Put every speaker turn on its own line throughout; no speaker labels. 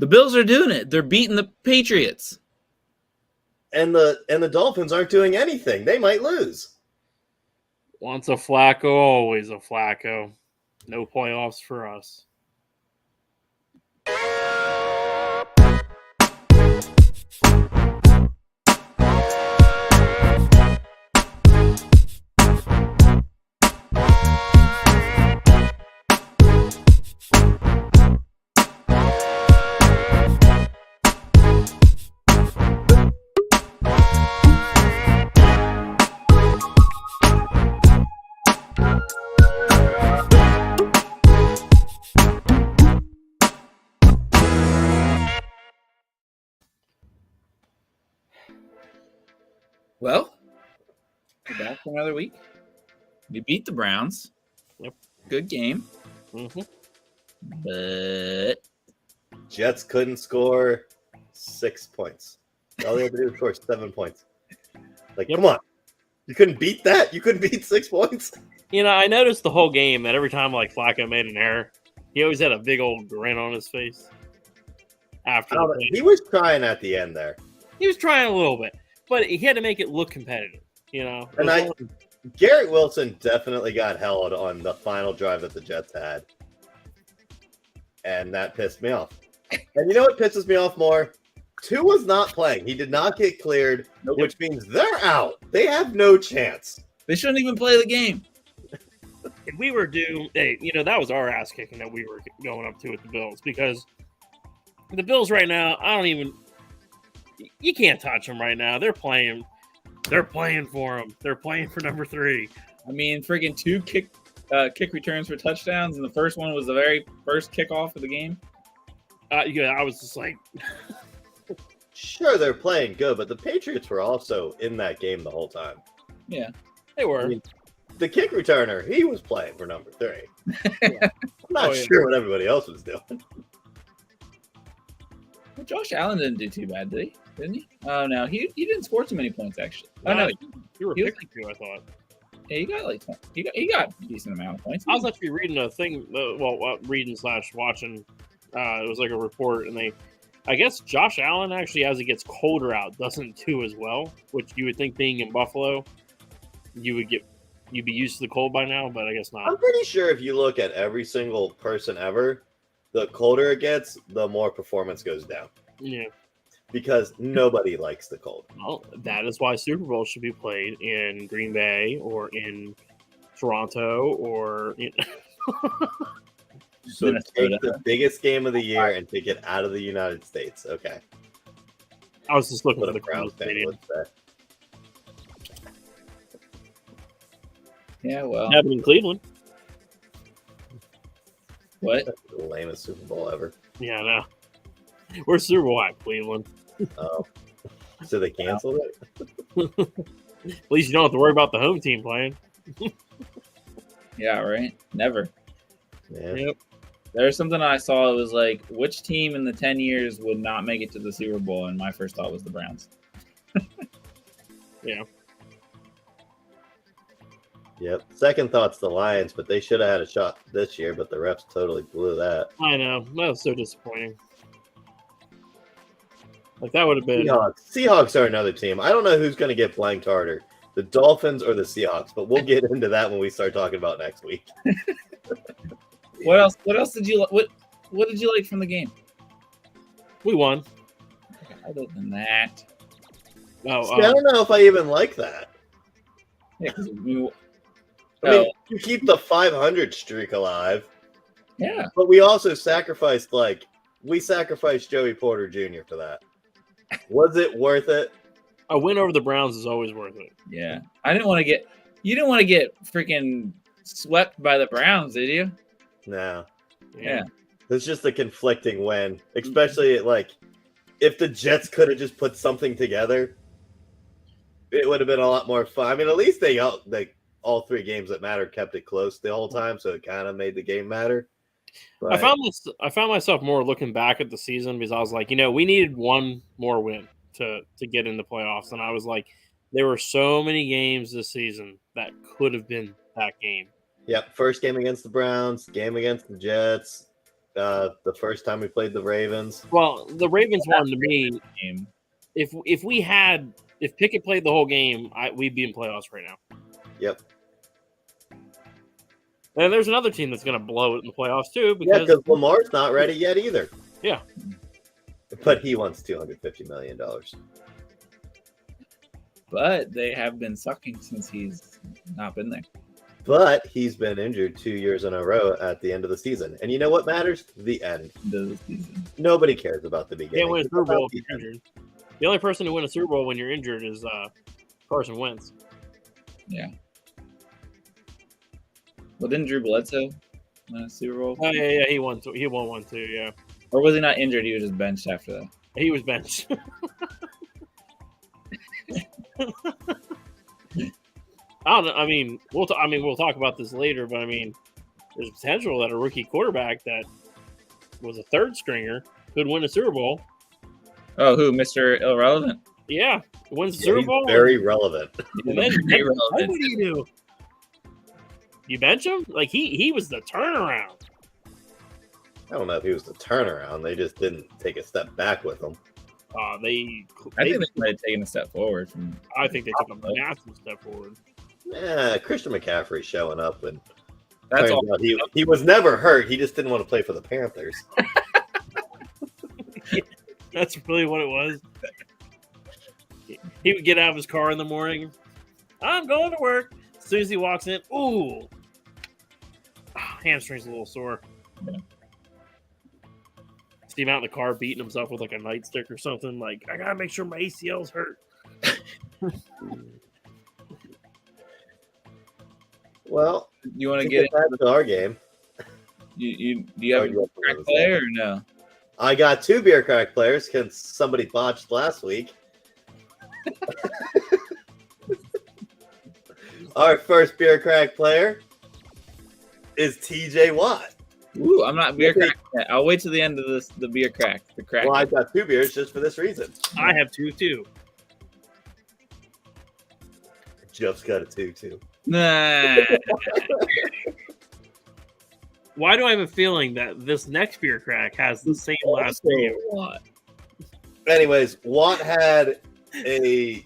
The Bills are doing it. They're beating the Patriots.
And the Dolphins aren't doing anything. They might lose.
Once a Flacco, always a Flacco. No playoffs for us.
Well, we're back for another week. We beat the Browns.
Yep.
Good game.
Mm-hmm.
But
Jets couldn't score 6 points. All they had to do was score 7 points. Like, Come on. You couldn't beat that? You couldn't beat 6 points?
You know, I noticed the whole game that every time like Flacco made an error, he always had a big old grin on his face. After the play.
He was trying at the end there.
He was trying a little bit, but he had to make it look competitive, you know.
And Garrett Wilson definitely got held on the final drive that the Jets had. And that pissed me off. And you know what pisses me off more? Tua's not playing. He did not get cleared, which means they're out. They have no chance.
They shouldn't even play the game.
If we were due, hey, you know, that was our ass kicking that we were going up to with the Bills, because the Bills right now, you can't touch them right now. They're playing for them. They're playing for number 3.
I mean, freaking 2 kick returns for touchdowns, and the first one was the very first kickoff of the game.
Yeah, I was just like,
sure, they're playing good, but the Patriots were also in that game the whole time.
Yeah,
they were.
I mean, the kick returner, he was playing for number 3. I'm not sure what everybody else was doing.
Well, Josh Allen didn't do too bad, did he? Didn't he? Oh no, he didn't score too many points actually. Oh no,
you were picking too, I thought.
Yeah, he got like 20. He got a decent amount of points.
I was actually reading a thing, reading/watching. It was like a report, and I guess Josh Allen actually, as it gets colder out, doesn't do as well. Which you would think, being in Buffalo, you'd be used to the cold by now, but I guess not.
I'm pretty sure if you look at every single person ever, the colder it gets, the more performance goes down.
Yeah.
Because nobody likes the cold.
Well, that is why Super Bowl should be played in Green Bay or in Toronto or
So take the biggest game of the year and take it out of the United States. Okay.
I was just looking
What
for the
a Browns fan
stadium.
would say.
Yeah, well,
Happened in Cleveland.
what?
That's the lamest Super Bowl ever.
Yeah, I know. Where's Super Bowl at? Cleveland.
Oh. So they canceled it?
At least you don't have to worry about the home team playing.
Yeah, right. Never.
Yeah.
Yep.
There's something I saw. It was like, which team in the 10 years would not make it to the Super Bowl? And my first thought was the Browns.
Yeah.
Yep. Second thought's the Lions, but they should have had a shot this year, but the refs totally blew that.
I know. That was so disappointing. Like, that would have been...
Seahawks are another team. I don't know who's going to get blanked harder, the Dolphins or the Seahawks, but we'll get into that when we start talking about next week.
What else did you what did you like from the game?
We won.
Other than that,
Oh,
I don't know if I even like that.
yeah,
I mean, you keep the 500 streak alive.
Yeah.
But we also sacrificed Joey Porter Jr. for that. Was it worth it?
a win over the Browns is always worth it.
Yeah. You didn't want to get freaking swept by the Browns, did you?
No.
Yeah.
It's just a conflicting win, especially if the Jets could have just put something together, it would have been a lot more fun. I mean, at least all 3 games that mattered kept it close the whole time, so it kind of made the game matter. But
I found myself more looking back at the season because I was like, we needed one more win to get in the playoffs, and I was like, there were so many games this season that could have been that game.
Yep, first game against the Browns, game against the Jets, the first time we played the Ravens.
Well, the Ravens won to me.
Game.
If Pickett played the whole game, we'd be in playoffs right now.
Yep.
And there's another team that's going to blow it in the playoffs too.
Because Lamar's not ready yet either.
Yeah.
But he wants $250 million.
But they have been sucking since he's not been there.
But he's been injured 2 years in a row at the end of the season. And you know what matters? The end.
The season.
Nobody cares about the beginning.
Can't win a Super Bowl if you're injured. The only person to win a Super Bowl when you're injured is Carson Wentz.
Yeah. Well, didn't Drew Bledsoe win a Super Bowl?
Oh yeah, he won. He won one too. Yeah.
Or was he not injured? He was just benched after that.
He was benched. I don't know. I mean, we'll talk about this later, but I mean, there's potential that a rookie quarterback that was a third stringer could win a Super Bowl.
Oh, who? Mr. Irrelevant?
Yeah, wins the Super Bowl.
Very relevant.
And then what do you do? You bench him? Like he was the turnaround.
I don't know if he was the turnaround. They just didn't take a step back with him.
I think they might have taken a step forward.
I think they took a massive step forward.
Yeah, Christian McCaffrey showing up, and
That's all.
he was never hurt. He just didn't want to play for the Panthers.
That's really what it was. He would get out of his car in the morning. I'm going to work. As soon as he walks in, ooh, hamstring's a little sore.
Yeah.
See him out in the car beating himself with like a nightstick or something. Like, I gotta make sure my ACL's hurt.
Well,
You want to
get
get
back to our game.
do you have a crack player or no?
I got 2 beer crack players because somebody botched last week. Our first beer crack player is TJ Watt.
Ooh, I'm not beer crack yet. I'll wait till the end of the beer crack. The crack.
Well, I've got 2 beers just for this reason.
I have 2 too.
Jeff's got a 2 too.
Nah.
Why do I have a feeling that this next beer crack has the same last name?
Anyways, Watt had a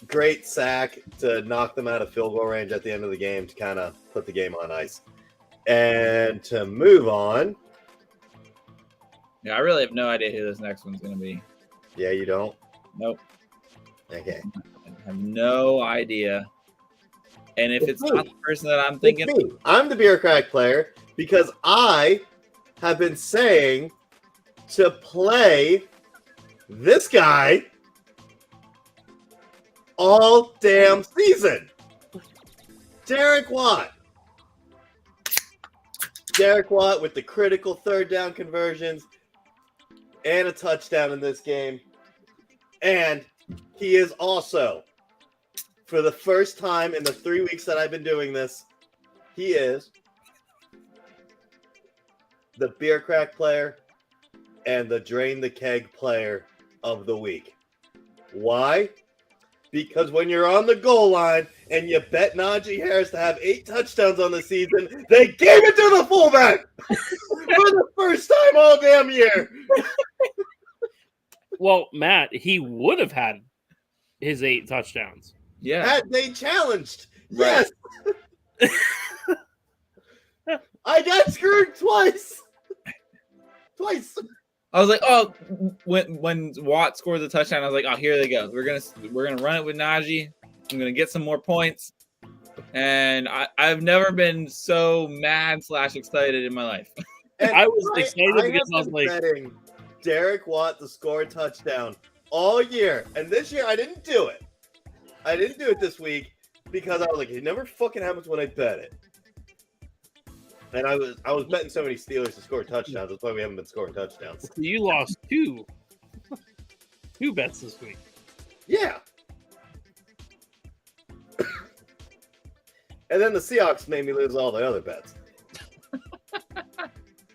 great sack to knock them out of field goal range at the end of the game to kind of put the game on ice. And to move on.
Yeah, I really have no idea who this next one's going to be.
Yeah, you don't?
Nope.
Okay.
I have no idea. And if it's
me.
not the person that I'm thinking,
It's me. I'm the beer crack player because I have been saying to play this guy all damn season. Derek Watt. Derek Watt with the critical third down conversions and a touchdown in this game. And he is also, for the first time in the 3 weeks that I've been doing this, he is the beer crack player and the drain the keg player of the week. Why? Because when you're on the goal line and you bet Najee Harris to have 8 touchdowns on the season, they gave it to the fullback for the first time all damn year.
Well, Matt, he would have had his 8 touchdowns.
yeah,
Had they challenged.
Right.
Yes. I got screwed twice. Twice.
I was like, oh, when Watt scored the touchdown, I was like, oh, here they go. We're gonna run it with Najee. I'm gonna get some more points, and I've never been so mad / excited in my life.
And
I was excited because I was
been
like,
betting Derek Watt to score a touchdown all year, and this year I didn't do it. I didn't do it this week because I was like, it never fucking happens when I bet it. And I was betting so many Steelers to score touchdowns. That's why we haven't been scoring touchdowns.
you lost 2 bets this week.
Yeah. And then the Seahawks made me lose all the other bets.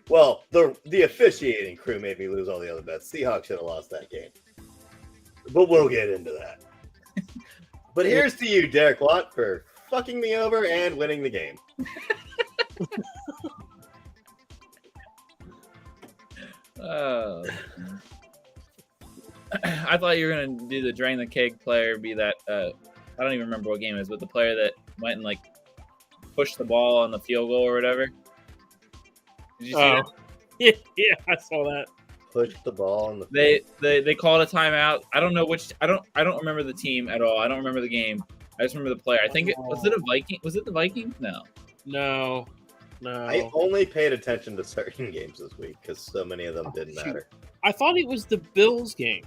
Well, the officiating crew made me lose all the other bets. Seahawks should have lost that game. But we'll get into that. But here's to you, Derek Watt, for fucking me over and winning the game.
Oh. I thought you were gonna do the drain the keg player. Be that I don't even remember what game it is, but the player that went and like pushed the ball on the field goal or whatever. Did you see that?
Yeah, I saw that.
Push the ball on the.
They called a timeout. I don't know which. I don't remember the team at all. I don't remember the game. I just remember the player. I think it was it a Viking. Was it the Vikings? No.
I only paid attention to certain games this week because so many of them didn't matter.
I thought it was the Bills game.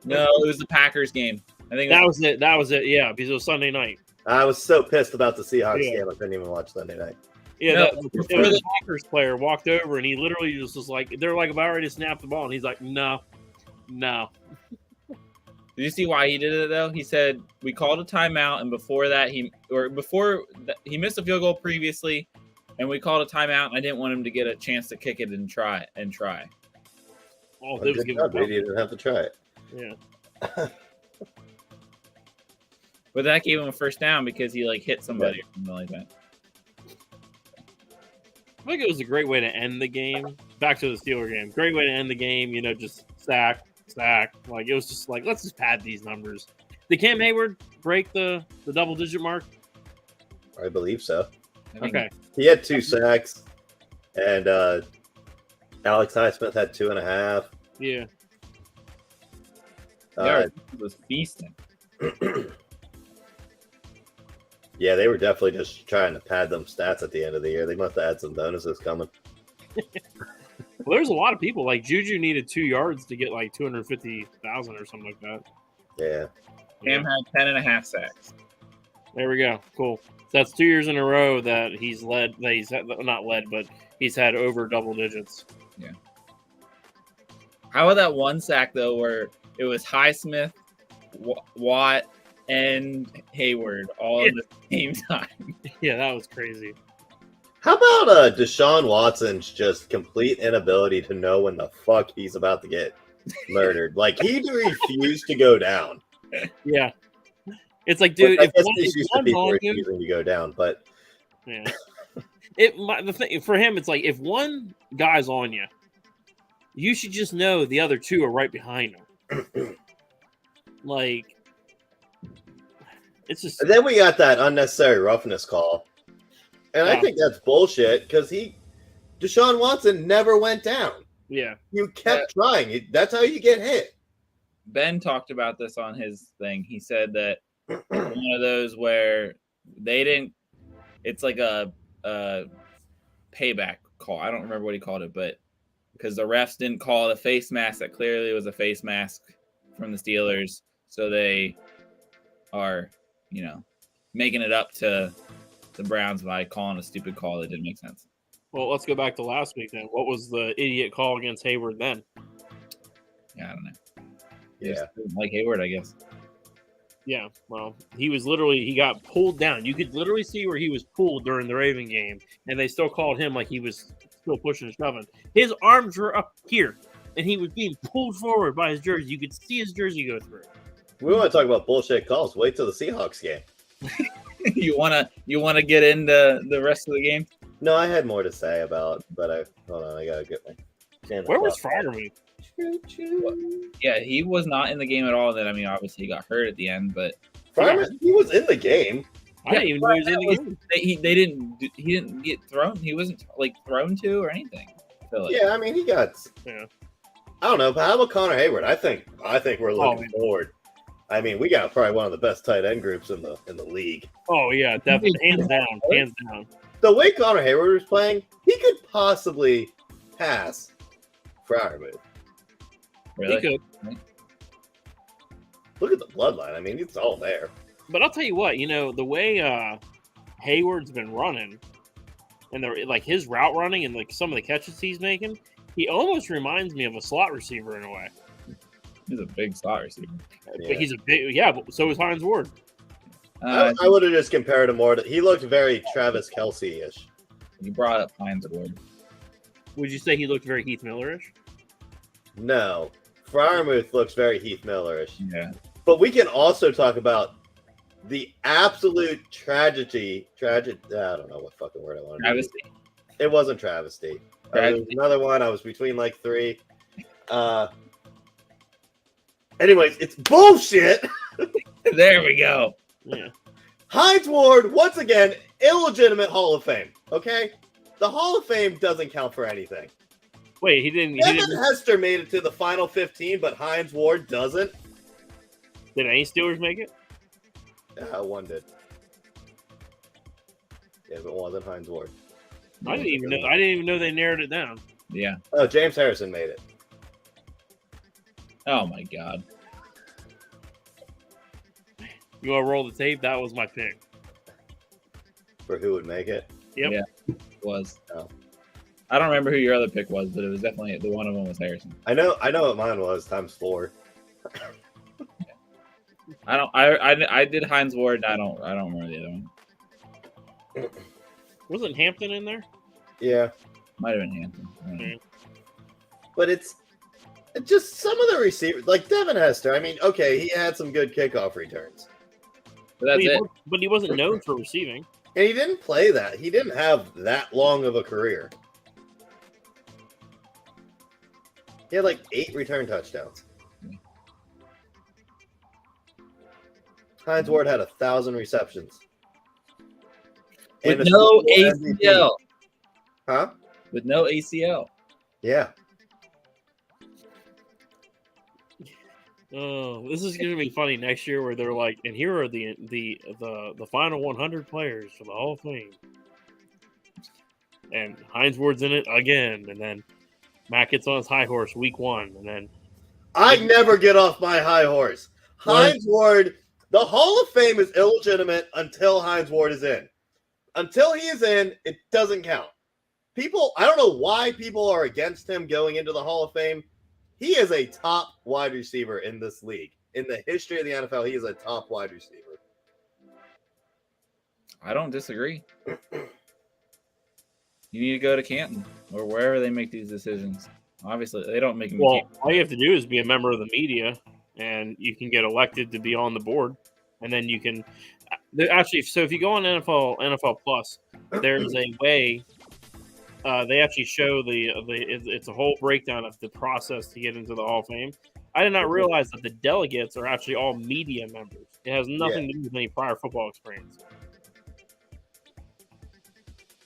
No, it was the Packers game. I think
That was it. That was it. Yeah, because it was Sunday night.
I was so pissed about the Seahawks game, I couldn't even watch Sunday night.
Yeah, the Packers player walked over and he literally just was like, they're like about ready to snap the ball, and he's like, no.
Did you see why he did it though? He said we called a timeout, and before that he missed a field goal previously, and we called a timeout. And I didn't want him to get a chance to kick it and try.
Oh, they was giving
he didn't have to try it.
Yeah.
But that gave him a first down because he like hit somebody or something like that.
I think it was a great way to end the game. Back to the Steeler game. Great way to end the game. You know, just sack. Like it was just like, let's just pad these numbers. Did Cam Hayward break the double-digit mark?
I believe so.
Okay.
He had 2 sacks, and Alex Highsmith had 2.5.
Yeah.
He was feasting.
Yeah, they were definitely just trying to pad them stats at the end of the year. They must have had some bonuses coming.
Well, there's a lot of people. Like Juju needed 2 yards to get like 250,000 or something like that.
Yeah.
Cam had 10.5 sacks.
There we go. Cool. So that's 2 years in a row that he's led. That he's not led, but he's had over double digits.
Yeah. How about that one sack though, where it was Highsmith, Watt, and Hayward all at the same time?
Yeah, that was crazy.
How about Deshaun Watson's just complete inability to know when the fuck he's about to get murdered? Like, he refused to go down.
Yeah. It's like, dude,
if one's on him, to go down, but
yeah. The thing for him, it's like if one guy's on you, you should just know the other 2 are right behind him. Like, it's just.
And then we got that unnecessary roughness call, and I think that's bullshit because Deshaun Watson never went down.
Yeah,
you kept trying. That's how you get hit.
Ben talked about this on his thing. He said that one of those where they didn't. It's like a payback call. I don't remember what he called it, but because the refs didn't call the face mask that clearly was a face mask from the Steelers, so they are, making it up to the Browns by calling a stupid call that didn't make sense.
Well, let's go back to last week then. What was the idiot call against Hayward then?
Yeah, I don't know.
Yeah,
like Hayward, I guess.
Yeah, well, he got pulled down. You could literally see where he was pulled during the Raven game, and they still called him like he was still pushing and shoving. His arms were up here, and he was being pulled forward by his jersey. You could see his jersey go through.
We want to talk about bullshit calls. Wait till the Seahawks game.
You wanna get into the rest of the game?
No, I had more to say about, but hold on, I gotta get my.
Where was Freiermuth?
Yeah, he was not in the game at all. Then obviously he got hurt at the end, but
Freiermuth, he was in the game.
I didn't even know he was in the game.
He didn't get thrown. He wasn't like thrown to or anything.
Yeah, I mean he got. Yeah. I don't know, but how about Connor Hayward? I think we're looking forward. I mean, we got probably one of the best tight end groups in the league.
Oh yeah, definitely, hands down.
The way Connor Hayward was playing, he could possibly pass Freiermuth.
Really?
He could.
Look at the bloodline. I mean, it's all there.
But I'll tell you what, the way Hayward's been running, and his route running and like some of the catches he's making, he almost reminds me of a slot receiver in a way.
He's a big slot receiver.
Yeah. He's a big, but so is Hines Ward.
I would have just compared him more to. He looked very Travis Kelce-ish.
You brought up Hines Ward.
Would you say he looked very Heath Miller-ish?
No, Freiermuth looks very Heath Miller-ish.
Yeah,
but we can also talk about the absolute tragedy. I don't know what fucking word I wanted.
Travesty.
It wasn't travesty. There was another one. I was between like 3. Anyways, it's bullshit.
There we go.
Yeah.
Hines Ward, once again, illegitimate Hall of Fame. Okay? The Hall of Fame doesn't count for anything.
Wait, he didn't.
Devin Hester made it to the final 15, but Hines Ward doesn't.
Did any Steelers make it?
One did. Yeah, but it wasn't Hines Ward.
I didn't even know they narrowed it down.
Yeah.
Oh, James Harrison made it.
Oh my God.
You want to roll the tape? That was my pick.
For who would make it?
Yep.
Yeah. It was.
Oh.
I don't remember who your other pick was, but it was definitely the one of them was Harrison.
I know what mine was, times 4.
I did Hines Ward. I don't remember the other one.
Wasn't Hampton in there?
Yeah.
Might have been Hampton.
Okay.
But it's just some of the receivers, like Devin Hester. I mean, okay, he had some good kickoff returns.
But that's it.
But he wasn't known for receiving.
And he didn't play that. He didn't have that long of a career. He had like 8 return touchdowns. Hines Ward had 1,000 receptions.
With
And a
no
Super Bowl
ACL.
MVP. Huh?
With no ACL.
Yeah.
Oh, this is going to be funny next year where they're like, and here are the final 100 players for the Hall of Fame. And Hines Ward's in it again, and then Matt gets on his high horse week 1, and then
I never get off my high horse. Hines Ward, the Hall of Fame is illegitimate until Hines Ward is in. Until he is in, it doesn't count. People, I don't know why people are against him going into the Hall of Fame. He is a top wide receiver in this league. In the history of the NFL, he is a top wide receiver.
I don't disagree. You need to go to Canton or wherever they make these decisions. Obviously, they don't make them.
well, all you have to do is be a member of the media, and you can get elected to be on the board, and then you can actually. So if you go on NFL Plus, there's a way. They actually show it's a whole breakdown of the process to get into the Hall of Fame. I did not realize that the delegates are actually all media members. It has nothing to do with any prior football experience.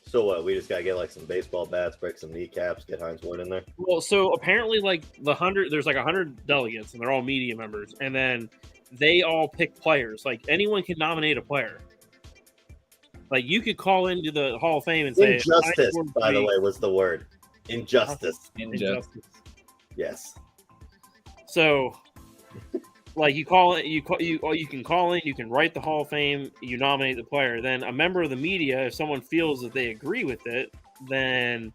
So what? We just gotta get like some baseball bats, break some kneecaps, get Hines Ward in there.
Well, so apparently, like there's like 100 delegates, and they're all media members, and then they all pick players. Like anyone can nominate a player. Like you could call into the Hall of Fame and say
Injustice, by the way, was the word. Injustice.
Injustice.
Yes.
So, like you call it, you can call in, you can write the Hall of Fame, you nominate the player. Then a member of the media, if someone feels that they agree with it, then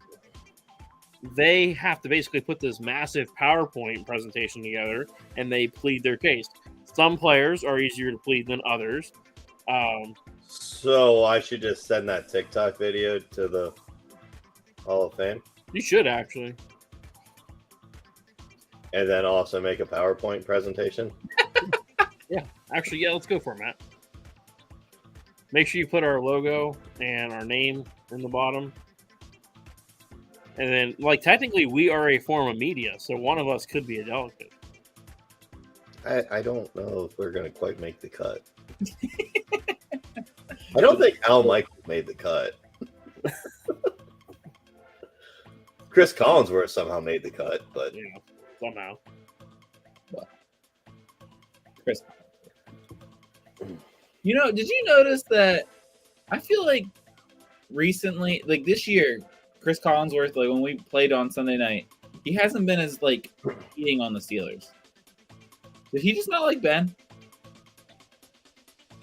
they have to basically put this massive PowerPoint presentation together, and they plead their case. Some players are easier to plead than others.
So I should just send that TikTok video to the Hall of Fame?
You should actually.
And then also make a PowerPoint presentation?
Actually, yeah, let's go for it, Matt. Make sure you put our logo and our name in the bottom. And then, like, technically, we are a form of media, so one of us could be a delegate.
I don't know if we're going to quite make the cut. I don't think Al Michaels made the cut. Chris Collinsworth somehow made the cut, but
Yeah, somehow.
Chris. You know, did you notice that? I feel like recently, like this year, Chris Collinsworth, like when we played on Sunday night, he hasn't been as like eating on the Steelers. Did he just not like Ben?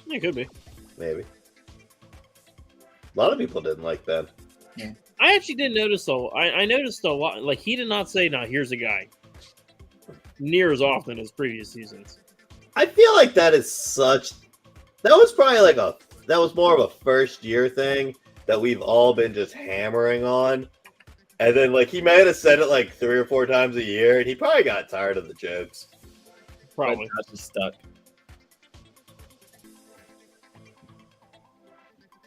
It could be.
maybe. A lot of people didn't like Ben.
I actually did notice, though. I noticed a lot. Like, he did not say, "No, here's a guy," near as often as previous seasons.
I feel like that is such. That was probably like that was more of a first year thing that we've all been just hammering on. And then, like, he might have said it like 3 or 4 times a year, and he probably got tired of the jokes.
Probably.
Just stuck.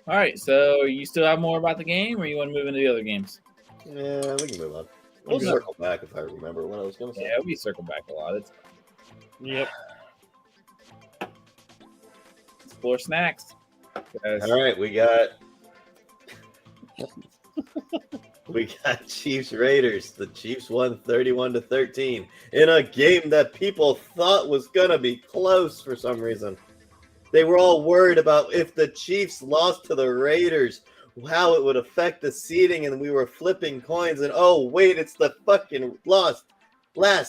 All right, so you still have more about the game, or you want to move into the other games?
Yeah, we can move on. We'll
Okay.
circle back if I remember what I was going to say.
Yeah, we circle back a lot. It's
Yep.
explore snacks. Yes.
All right, we got Chiefs Raiders. The Chiefs won 31-13 in a game that people thought was gonna be close for some reason. They were all worried about if the Chiefs lost to the Raiders, how it would affect the seeding, and we were flipping coins. And oh wait, it's the fucking Las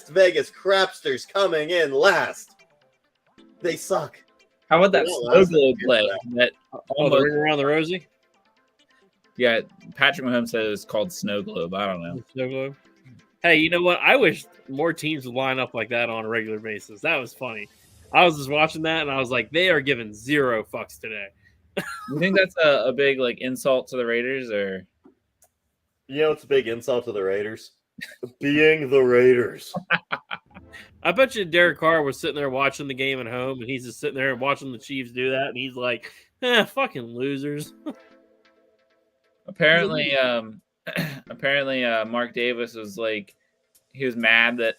Vegas Crapsters coming in last. They suck.
How about that
Yeah,
snow
last
globe
time.
play? That
Oh, the
almost,
ring around the rosy.
yeah, Patrick Mahomes said it was called snow globe. I don't know.
Snow globe. Hey, you know what? I wish more teams would line up like that on a regular basis. That was funny. I was just watching that and I was like, they are giving zero fucks today.
You think that's a big like insult to the Raiders, or
You know, it's a big insult to the Raiders. Being the Raiders.
I bet you Derek Carr was sitting there watching the game at home and he's just sitting there watching the Chiefs do that and he's like, fucking losers.
apparently Mark Davis was like, he was mad that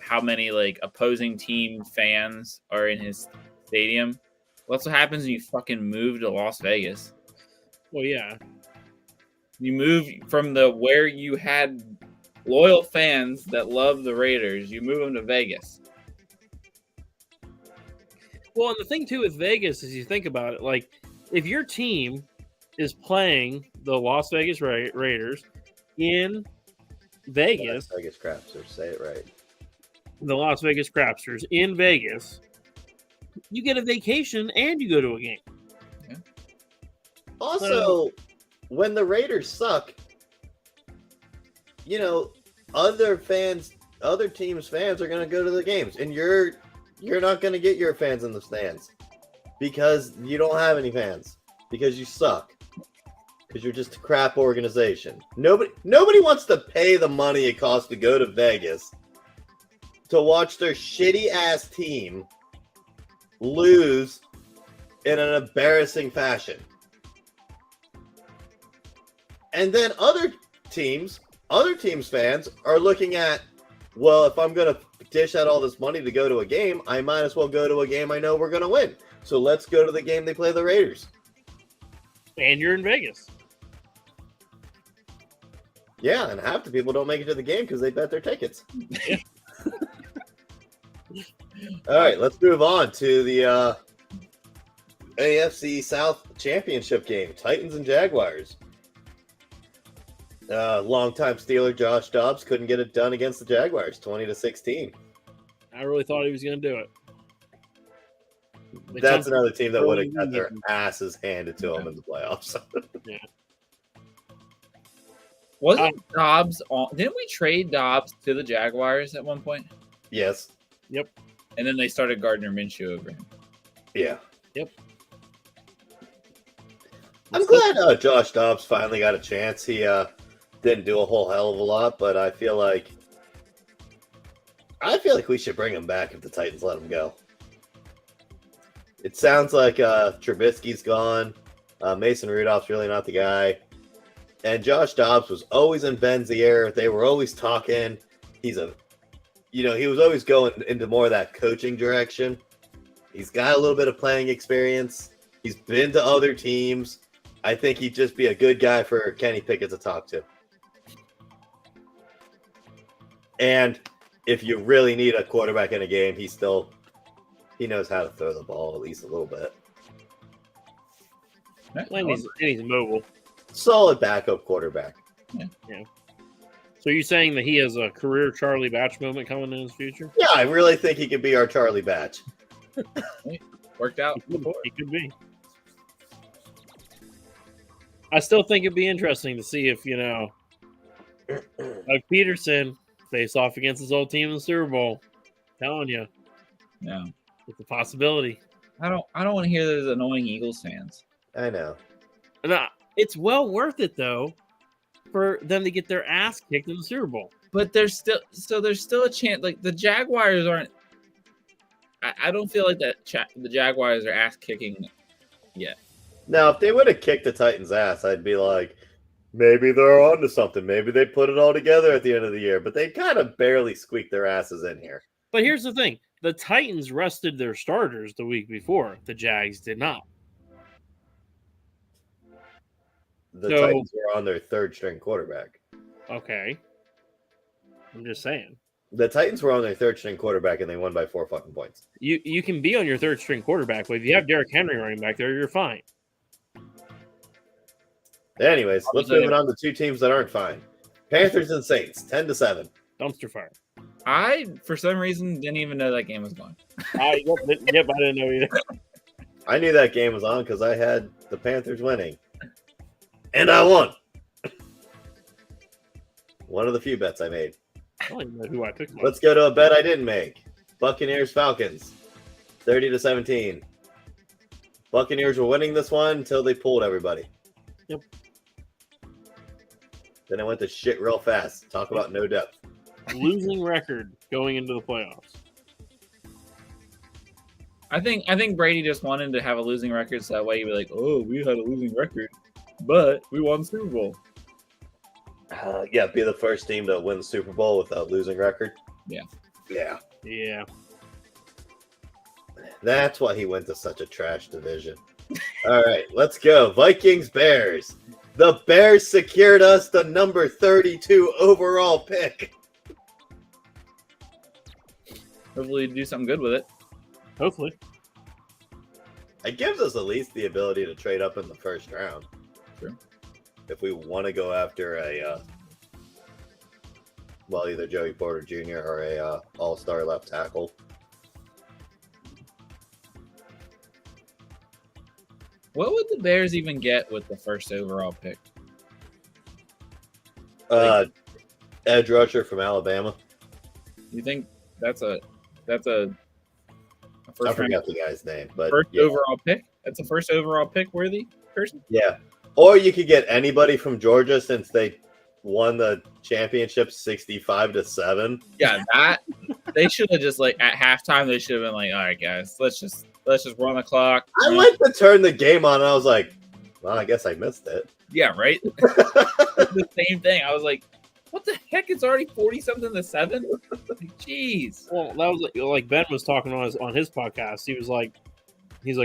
how many like opposing team fans are in his stadium. Well, that's what happens when you fucking move to Las Vegas.
Well, yeah.
You move from where you had loyal fans that love the Raiders. You move them to Vegas.
Well, and the thing too with Vegas is you think about it, like if your team is playing the Las Vegas Raiders in Vegas,
Las Vegas Crapsters, say it right.
the Las Vegas Crapsters in Vegas, you get a vacation and you go to a game.
Also, when the Raiders suck, other teams' fans are going to go to the games, and you're not going to get your fans in the stands because you don't have any fans because you suck because you're just a crap organization. Nobody wants to pay the money it costs to go to Vegas to watch their shitty ass team lose in an embarrassing fashion. And then other teams' fans are looking at, well, if I'm going to dish out all this money to go to a game, I might as well go to a game I know we're going to win. So let's go to the game they play the Raiders.
And you're in Vegas.
Yeah, and half the people don't make it to the game because they bet their tickets. All right, let's move on to the AFC South Championship game, Titans and Jaguars. Longtime Steeler Josh Dobbs couldn't get it done against the Jaguars, 20-16.
I really thought he was going to do it.
That's another team that would have got their asses handed to them in the playoffs.
Yeah.
Wasn't Dobbs on? Didn't we trade Dobbs to the Jaguars at one point?
Yes.
Yep.
And then they started Gardner Minshew over him.
Yeah.
Yep.
I'm glad Josh Dobbs finally got a chance. He didn't do a whole hell of a lot, but I feel like we should bring him back if the Titans let him go. It sounds like Trubisky's gone. Mason Rudolph's really not the guy. And Josh Dobbs was always in Ben's ear. They were always talking. He was always going into more of that coaching direction. He's got a little bit of playing experience. He's been to other teams. I think he'd just be a good guy for Kenny Pickett to talk to. And if you really need a quarterback in a game, he knows how to throw the ball at least a little bit.
And he's mobile.
Solid backup quarterback.
Yeah. So you're saying that he has a career Charlie Batch moment coming in his future?
Yeah, I really think he could be our Charlie Batch.
Worked out.
He could be. I still think it'd be interesting to see if, like Peterson face off against his old team in the Super Bowl. Telling you.
Yeah.
It's a possibility.
I don't want to hear those annoying Eagles fans.
I know.
And it's well worth it though for them to get their ass kicked in the Super Bowl.
But there's still a chance. Like the Jaguars aren't. I don't feel like that. The Jaguars are ass kicking yet.
Now, if they would have kicked the Titans' ass, I'd be like, maybe they're on to something. Maybe they put it all together at the end of the year, but they kind of barely squeaked their asses in here.
But here's the thing. The Titans rested their starters the week before. The Jags did not.
The Titans were on their third string quarterback.
Okay. I'm just saying.
The Titans were on their third string quarterback and they won by 4 fucking points.
You can be on your third string quarterback, but if you have Derrick Henry running back there, you're fine.
Anyways, let's move on to two teams that aren't fine. Panthers and Saints, 10-7.
Dumpster fire.
I, for some reason, didn't even know that game was going.
Yep, I didn't know either.
I knew that game was on because I had the Panthers winning. And I won. One of the few bets I made.
I don't even know who I picked.
Let's go to a bet I didn't make. Buccaneers Falcons, 30-17. Buccaneers were winning this one until they pulled everybody.
Yep.
Then it went to shit real fast. Talk about no depth.
Losing record going into the playoffs.
I think Brady just wanted to have a losing record so that way he'd be like, oh, we had a losing record, but we won the Super Bowl.
Yeah, be the first team to win the Super Bowl without losing record.
Yeah.
Yeah.
That's why he went to such a trash division. All right, let's go. Vikings Bears. The Bears secured us the number 32 overall pick.
Hopefully do something good with it.
Hopefully.
It gives us at least the ability to trade up in the first round.
Sure.
If we want to go after either Joey Porter Jr. or a all-star left tackle.
What would the Bears even get with the first overall pick?
Edge rusher from Alabama.
You think that's a
I
first
forgot the guy's name, but
first overall pick? That's a first overall pick worthy person?
Yeah. Or you could get anybody from Georgia since they won the championship 65-7.
Yeah, that they should have just like at halftime they should have been like, all right, guys, let's just run the clock.
I went to turn the game on and I was like, well, I guess I missed it.
Yeah, right. The same thing. I was like, what the heck? It's already 40-something-7. Like, jeez.
Well, that was like Ben was talking on his podcast. He's like,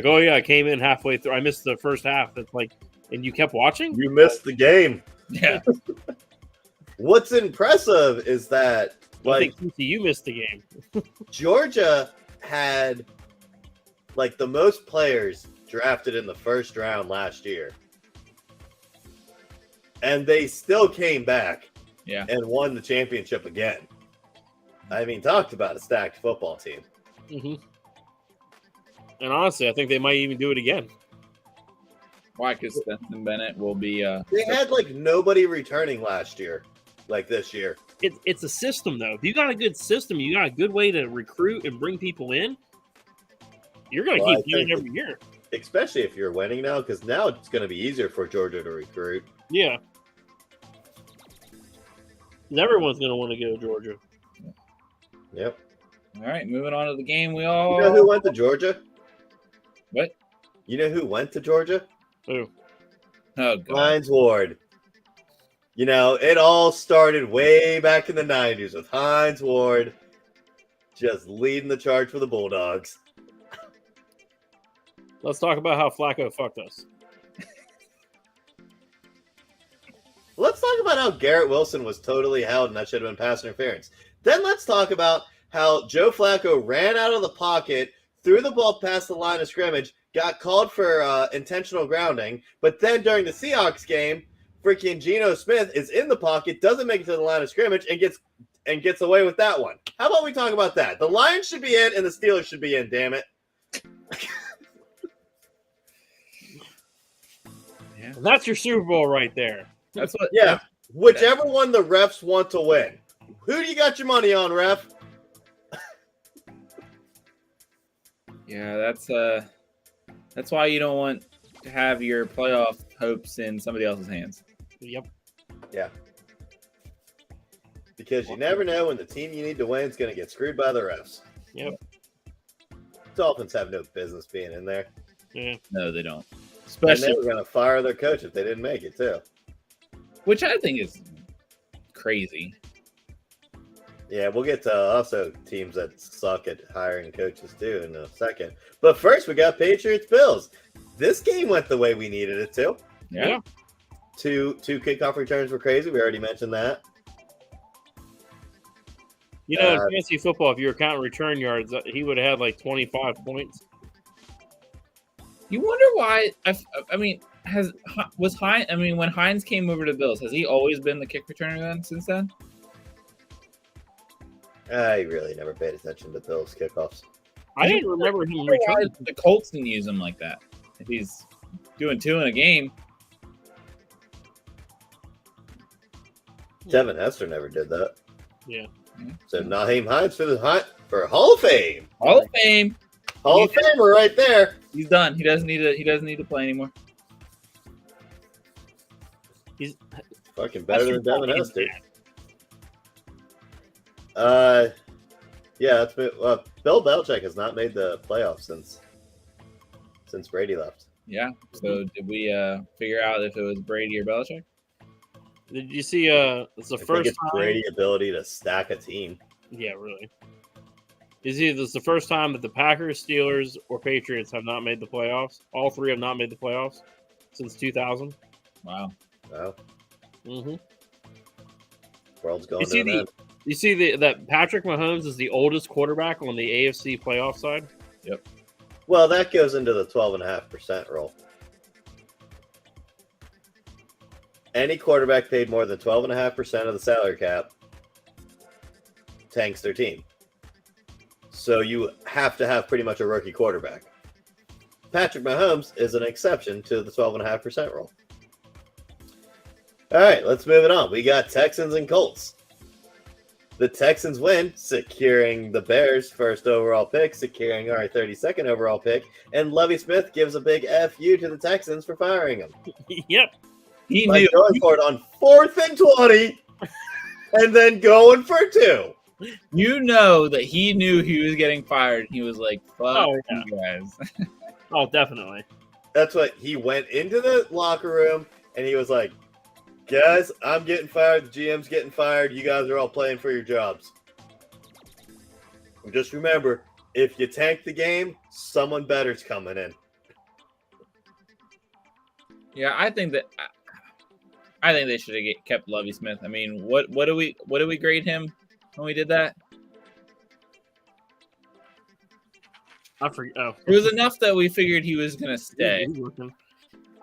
oh yeah, I came in halfway through. I missed the first half. It's like, and you kept watching.
You missed the game.
Yeah.
What's impressive is that
I think you missed the game.
Georgia had like the most players drafted in the first round last year. And they still came back and won the championship again. I mean, talked about a stacked football team.
Mm-hmm. And honestly, I think they might even do it again.
Why? Because Stetson Bennett will be.
They had like nobody returning last year, like this year.
It's a system, though. If you got a good system, you got a good way to recruit and bring people in, you're going to keep doing it every year.
Especially if you're winning now, because now it's going to be easier for Georgia to recruit.
Yeah. Everyone's going to want to go to Georgia.
Yep.
All right, moving on to the game.
You know who went to Georgia?
What?
You know who went to Georgia?
Who?
Oh, God.
Hines Ward. You know, it all started way back in the 90s with Hines Ward just leading the charge for the Bulldogs.
Let's talk about how Flacco fucked us.
Let's talk about how Garrett Wilson was totally held and that should have been pass interference. Then let's talk about how Joe Flacco ran out of the pocket, threw the ball past the line of scrimmage, got called for intentional grounding, but then during the Seahawks game, freaking Geno Smith is in the pocket, doesn't make it to the line of scrimmage, and gets away with that one. How about we talk about that? The Lions should be in and the Steelers should be in, damn it.
Yeah. And that's your Super Bowl right there.
That's what.
Yeah. Whichever one the refs want to win. Who do you got your money on, ref?
Yeah, that's why you don't want to have your playoff hopes in somebody else's hands.
Yep.
Yeah. Because you never know when the team you need to win is going to get screwed by the refs.
Yep.
Dolphins have no business being in there.
Yeah.
No, they don't.
And
Especially
they were going to fire their coach if they didn't make it, too.
which I think is crazy.
Yeah, we'll get to also teams that suck at hiring coaches too in a second. But first, we got Patriots Bills. This game went the way we needed it to.
Yeah.
Two kickoff returns were crazy. We already mentioned that.
You know, in fantasy football, if you were counting return yards, he would have had like 25 points.
You wonder why? I mean, when Hines came over to Bills, has he always been the kick returner then? Since then,
I really never paid attention to Bills kickoffs.
I didn't remember him returning.
the Colts didn't use him like that. If he's doing 2 in a game,
Devin Hester never did that.
Yeah.
So Naheem Hines for Hall of Fame.
Hall of Fame.
Hall of Famer right there.
He's done. He doesn't need to play anymore.
He's
fucking better than Devin Hester. Yeah, that's been, Bill Belichick has not made the playoffs since Brady left.
Yeah. So did we figure out if it was Brady or Belichick?
Did you see? It's the first
it's
time
Brady's ability to stack a team.
Yeah, really. Is either this the first time that the Packers, Steelers, or Patriots have not made the playoffs? All three have not made the playoffs since 2000.
Wow.
Mm-hmm.
World's going to an end.
You see that Patrick Mahomes is the oldest quarterback on the AFC playoff side?
Yep.
Well, that goes into the 12.5% rule. Any quarterback paid more than 12.5% of the salary cap tanks their team. So you have to have pretty much a rookie quarterback. Patrick Mahomes is an exception to the 12.5% rule. All right, let's move it on. We got Texans and Colts. The Texans win, securing the Bears' first overall pick, securing our 32nd overall pick, and Lovie Smith gives a big FU to the Texans for firing him.
Yep.
He
by
knew
going for it on 4th and 20 and then going for 2.
You know that he knew he was getting fired. He was like, fuck you guys.
Oh, definitely.
That's what he went into the locker room and he was like, guys, I'm getting fired. The GM's getting fired. You guys are all playing for your jobs. And just remember, if you tank the game, someone better's coming in.
Yeah, I think they should have kept Lovie Smith. I mean, what do we grade him when we did that?
I forget. Oh,
it was enough that we figured he was gonna stay.
I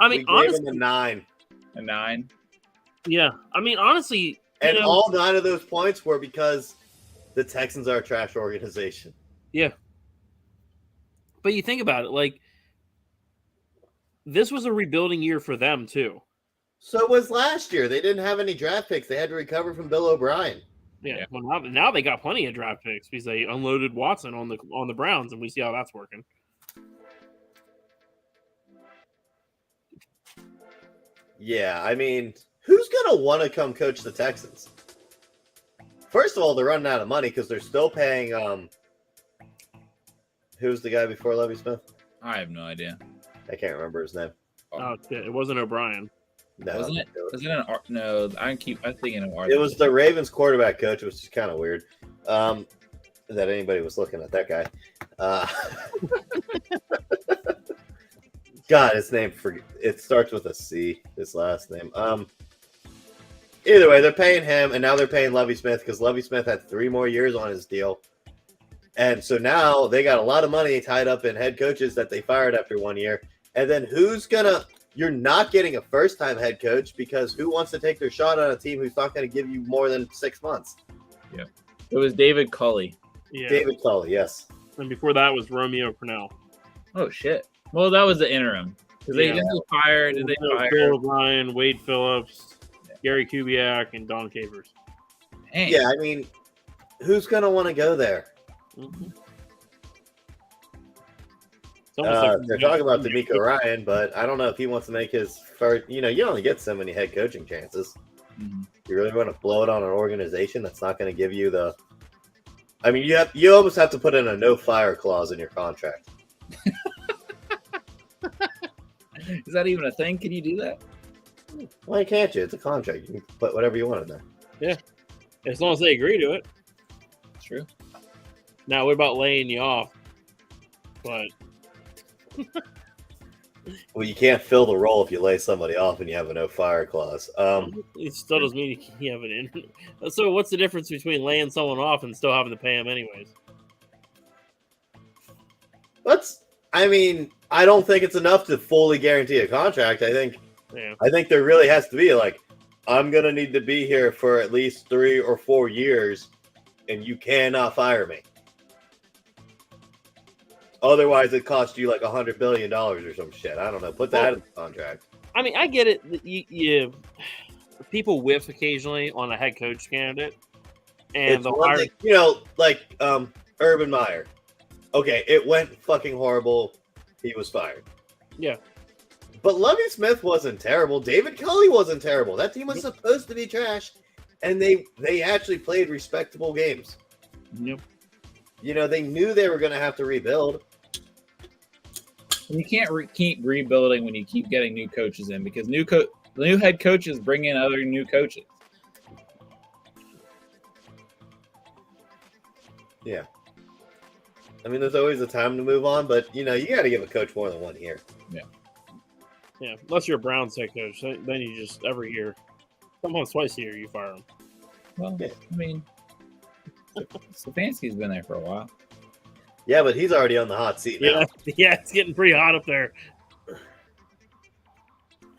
mean,
we gave him a 9.
A 9.
Yeah, I mean, honestly,
and all 9 of those points were because the Texans are a trash organization.
Yeah, but you think about it, like this was a rebuilding year for them too.
So was last year. They didn't have any draft picks. They had to recover from Bill O'Brien.
Yeah. Well, now they got plenty of draft picks because they unloaded Watson on the Browns, and we see how that's working.
Yeah, I mean, who's gonna want to come coach the Texans? First of all, they're running out of money because they're still paying. Who's the guy before Lovie Smith?
I have no idea.
I can't remember his name.
Oh, it wasn't O'Brien.
No,
wasn't it? Was it no? I'm thinking of Arthur.
It was the Ravens quarterback coach, which is kind of weird. That anybody was looking at that guy. God, his name it starts with a C. His last name. Either way, they're paying him, and now they're paying Lovie Smith because Lovie Smith had 3 more years on his deal, and so now they got a lot of money tied up in head coaches that they fired after 1 year. And then you're not getting a first-time head coach because who wants to take their shot on a team who's not going to give you more than 6 months?
Yeah, it was David Culley.
Yeah,
David Culley, yes.
And before that was Romeo Cornell.
Oh shit! Well, that was the interim because they didn't fire. Did they fire
Bill O'Brien, Wade Phillips, Gary Kubiak, and Don Capers?
Dang.
Yeah, I mean, who's going to want to go there?
Mm-hmm.
They're talking about D'Amico Ryan, but I don't know if he wants to make his first. You only get so many head coaching chances.
Mm-hmm.
You really want to blow it on an organization that's not going to give you the. I mean, you almost have to put in a no fire clause in your contract.
Is that even a thing? Can you do that?
Why can't you? It's a contract. You can put whatever you want in there.
As long as they agree to it.
True.
Now, what about laying you off? But
Well, you can't fill the role if you lay somebody off and you have a no fire clause.
it still doesn't mean you have an in. So, what's the difference between laying someone off and still having to pay them anyways?
I don't think it's enough to fully guarantee a contract. I think
Yeah.
there really has to be like, I'm gonna need to be here for at least 3 or 4 years, and you cannot fire me. Otherwise, it costs you like $100 billion or some shit. I don't know. Put that in the contract.
I mean, I get it. You people whiff occasionally on a head coach candidate, and
It's
they'll
one
hire.
thing, like Urban Meyer. Okay, it went fucking horrible. He was fired.
Yeah.
But Lovie Smith wasn't terrible. David Culley wasn't terrible. That team was supposed to be trash, and they actually played respectable games.
Yep.
They knew they were going to have to rebuild.
You can't keep rebuilding when you keep getting new coaches in because new head coaches bring in other new coaches.
Yeah. I mean, there's always a time to move on, but you got to give a coach more than 1 year.
Yeah. Unless you're a Browns head coach, then you just every year, sometimes twice a year, you fire them.
Well,
Yeah.
I mean, Stefanski's been there for a while.
Yeah, but he's already on the hot seat now.
Yeah, it's getting pretty hot up there.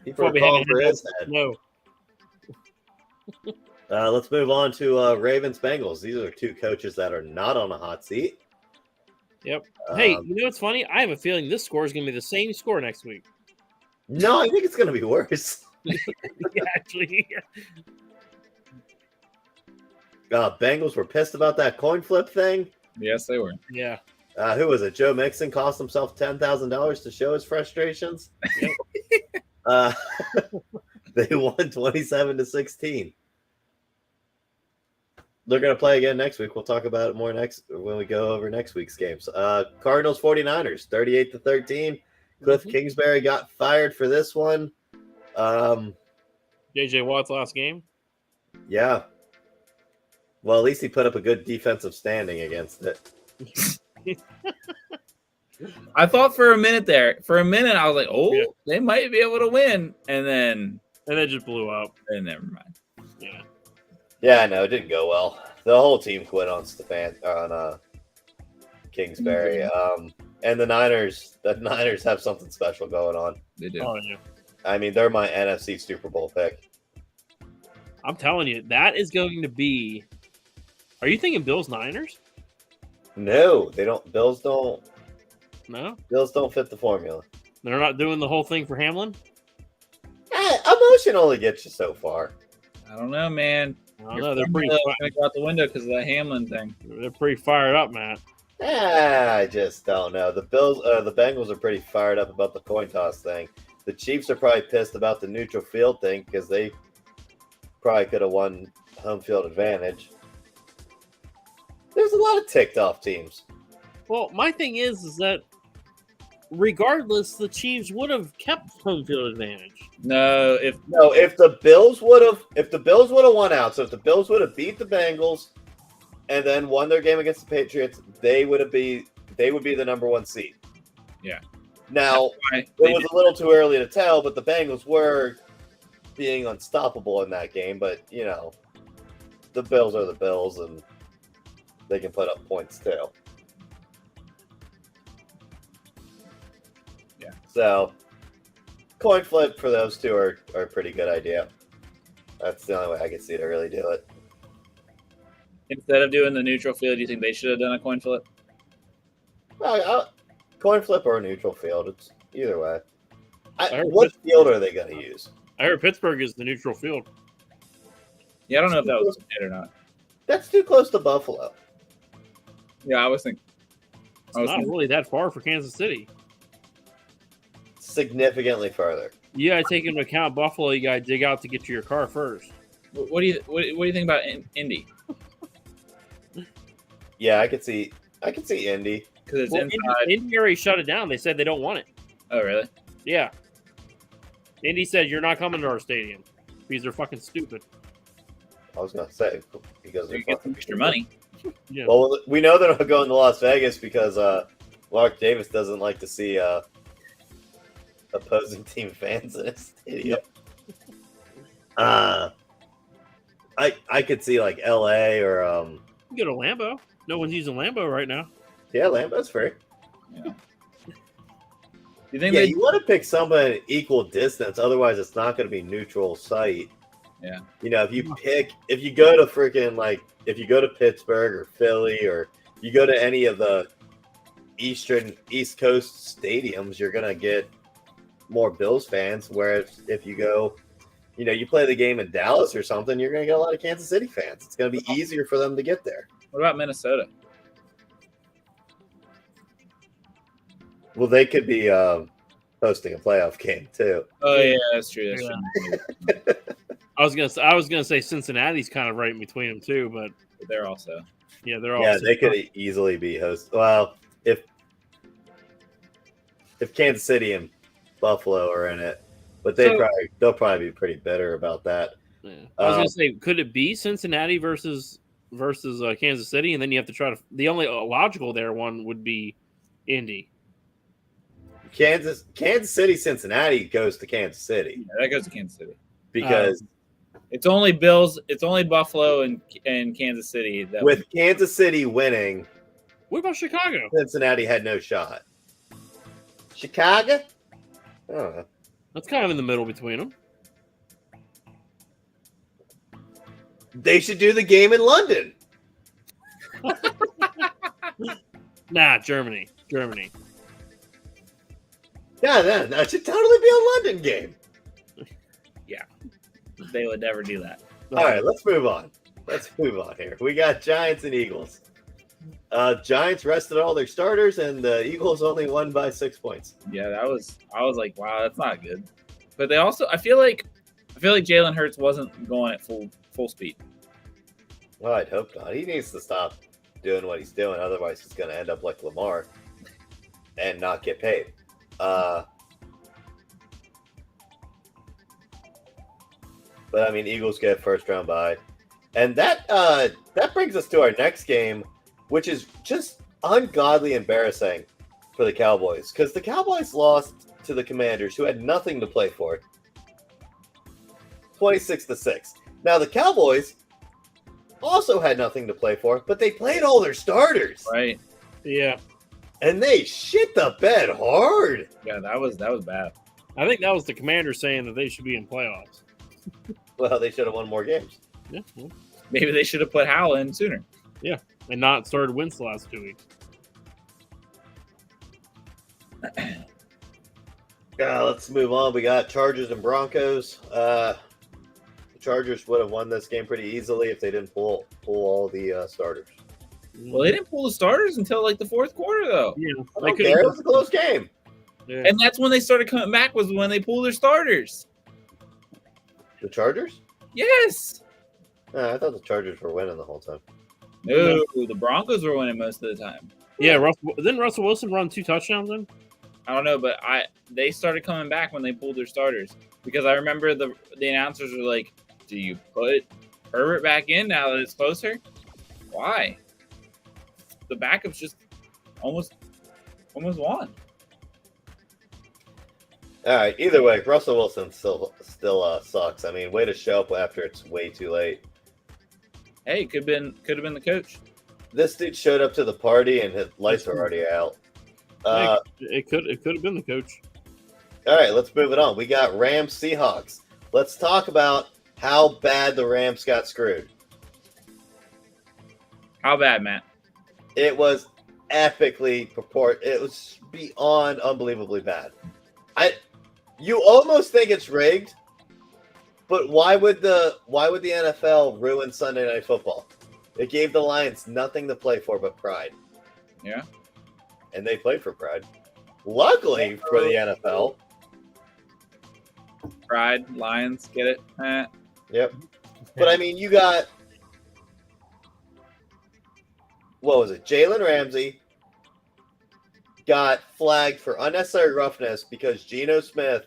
He
Well, we
called
haven't
for
had
his head.
No.
Let's move on to Ravens Bengals. These are 2 coaches that are not on a hot seat.
Yep. Hey,
Um,
you know what's funny? I have a feeling this score is going to be the same score next week.
No, I think it's going to be worse.
Yeah, actually.
Bengals were pissed about that coin flip thing.
Yes, they were.
Yeah.
Who was it? Joe Mixon cost himself $10,000 to show his frustrations. They won 27-16. They're going to play again next week. We'll talk about it more when we go over next week's games. Cardinals 49ers 38-13. Cliff Kingsbury got fired for this one.
JJ Watt's last game.
Yeah. Well, at least he put up a good defensive standing against it.
I thought for a minute I was like, oh,
Yeah.
they might be able to win. And then
just blew up.
never mind.
Yeah.
Yeah, no, it didn't go well. The whole team quit on Kingsbury. And the Niners have something special going on.
They do.
Oh, yeah.
I mean, they're my NFC Super Bowl pick.
I'm telling you, that is going to be. Are you thinking Bills Niners?
No, they don't. Bills don't fit the formula.
They're not doing the whole thing for Hamlin?
Emotion only gets you so far.
I don't know, man.
I don't know. They're pretty
going to go out the window because of the Hamlin thing.
they're pretty fired up, Matt.
I just don't know. The Bengals are pretty fired up about the coin toss thing. The Chiefs are probably pissed about the neutral field thing because they probably could have won home field advantage. There's a lot of ticked off teams.
Well, my thing is that regardless, the Chiefs would have kept home field advantage.
No,
if the Bills would have won out, so if the Bills would have beat the Bengals and then won their game against the Patriots, they would be the number 1 seed.
Yeah.
Now it was a little too early to tell, but the Bengals were being unstoppable in that game. But the Bills are the Bills, and they can put up points too.
Yeah.
So coin flip for those 2 are a pretty good idea. That's the only way I can see to really do it.
Instead of doing the neutral field, do you think they should have done a coin flip?
Coin flip or a neutral field, it's either way.
heard
What field are they going to use?
I heard Pittsburgh is the neutral field.
Yeah, I don't know if that was it or not.
That's too close to Buffalo.
Yeah, I was thinking.
It's not really that far for Kansas City.
Significantly further.
You got to take into account Buffalo. You got to dig out to get to your car first.
What do you think about Indy?
Yeah, I could see Indy.
Because it's inside.
Indy already shut it down. They said they don't want it.
Oh, really?
Yeah. Indy said you're not coming to our stadium because they're fucking stupid.
I was gonna say because
You
they're
get some
fucking
extra money.
Yeah.
Well, we know they're not going to Las Vegas because Mark Davis doesn't like to see opposing team fans in his stadium. I could see like L.A. or
You go to Lambeau. No one's using Lambeau right now.
yeah, Lambeau's free.
Yeah. You think
Yeah,
they?
you want to pick somebody at equal distance, otherwise it's not going to be neutral site.
Yeah.
You know, if you go to freaking if you go to Pittsburgh or Philly or you go to any of the East Coast stadiums, you're gonna get more Bills fans. Whereas if you go, you play the game in Dallas or something, you're gonna get a lot of Kansas City fans. It's gonna be easier for them to get there.
What about Minnesota?
Well, they could be hosting a playoff game too.
Oh yeah, that's true. That's
Yeah.
true.
I was gonna say Cincinnati's kind of right in between them too, but
They're also.
yeah, they're all
Yeah, they could easily be host. Well, if Kansas City and Buffalo are in it, but they'll probably be pretty bitter about that.
Yeah. I was gonna say, could it be Cincinnati versus Kansas City, and then you have to try to. The only logical there one would be Indy.
Kansas City, Cincinnati goes to Kansas City
Yeah, that goes to Kansas City
because
it's only Bills, it's only Buffalo and Kansas City.
With Kansas City winning,
What about Chicago?
Cincinnati had no shot. Chicago? I don't know.
That's kind of in the middle between them.
They should do the game in London.
Nah, Germany.
Yeah, that should totally be a London game.
They would never do that.
All right, let's move on. Here. We got Giants and Eagles. Giants rested all their starters, and the Eagles only won by 6 points.
Yeah, I was like, wow, that's not good. But they also, I feel like Jalen Hurts wasn't going at full speed.
Well, I'd hope not. He needs to stop doing what he's doing. Otherwise, he's going to end up like Lamar and not get paid. But I mean, Eagles get first round bye, and that brings us to our next game, which is just ungodly embarrassing for the Cowboys because the Cowboys lost to the Commanders, who had nothing to play for, 26-6. Now the Cowboys also had nothing to play for, but they played all their starters,
Right.
Yeah,
and they shit the bed hard.
Yeah, that was bad.
I think that was the commander saying that they should be in playoffs.
Well, they should have won more games.
Yeah, well,
Maybe they should have put Howell in sooner.
and not started Wentz the last 2 weeks.
Let's move on. We got Chargers and Broncos. The Chargers would have won this game pretty easily if they didn't pull all the starters.
Well, they didn't pull the starters until like the fourth quarter, though.
Yeah,
I don't care. It was a close game.
Yeah.
And that's when they started coming back, was when they pulled their starters.
The Chargers?
Yes.
I thought the Chargers were winning the whole time.
No, the Broncos were winning most of the time.
Yeah, didn't Russell Wilson run 2 touchdowns then?
I don't know, but they started coming back when they pulled their starters, because I remember the announcers were like, "Do you put Herbert back in now that it's closer? Why? The backups just almost won."
All right. Either way, Russell Wilson still sucks. I mean, way to show up after it's way too late.
Hey, could have been the coach.
This dude showed up to the party and his lights were already out.
It could have been the coach.
All right, let's move it on. We got Rams Seahawks. Let's talk about how bad the Rams got screwed.
How bad, Matt?
It was epically it was beyond unbelievably bad. You almost think it's rigged, but why would the NFL ruin Sunday Night Football? It gave the Lions nothing to play for but pride.
Yeah.
And they played for pride. Luckily for the NFL.
Pride, Lions, get it?
Yep. But I mean, you got, what was it? Jalen Ramsey got flagged for unnecessary roughness because Geno Smith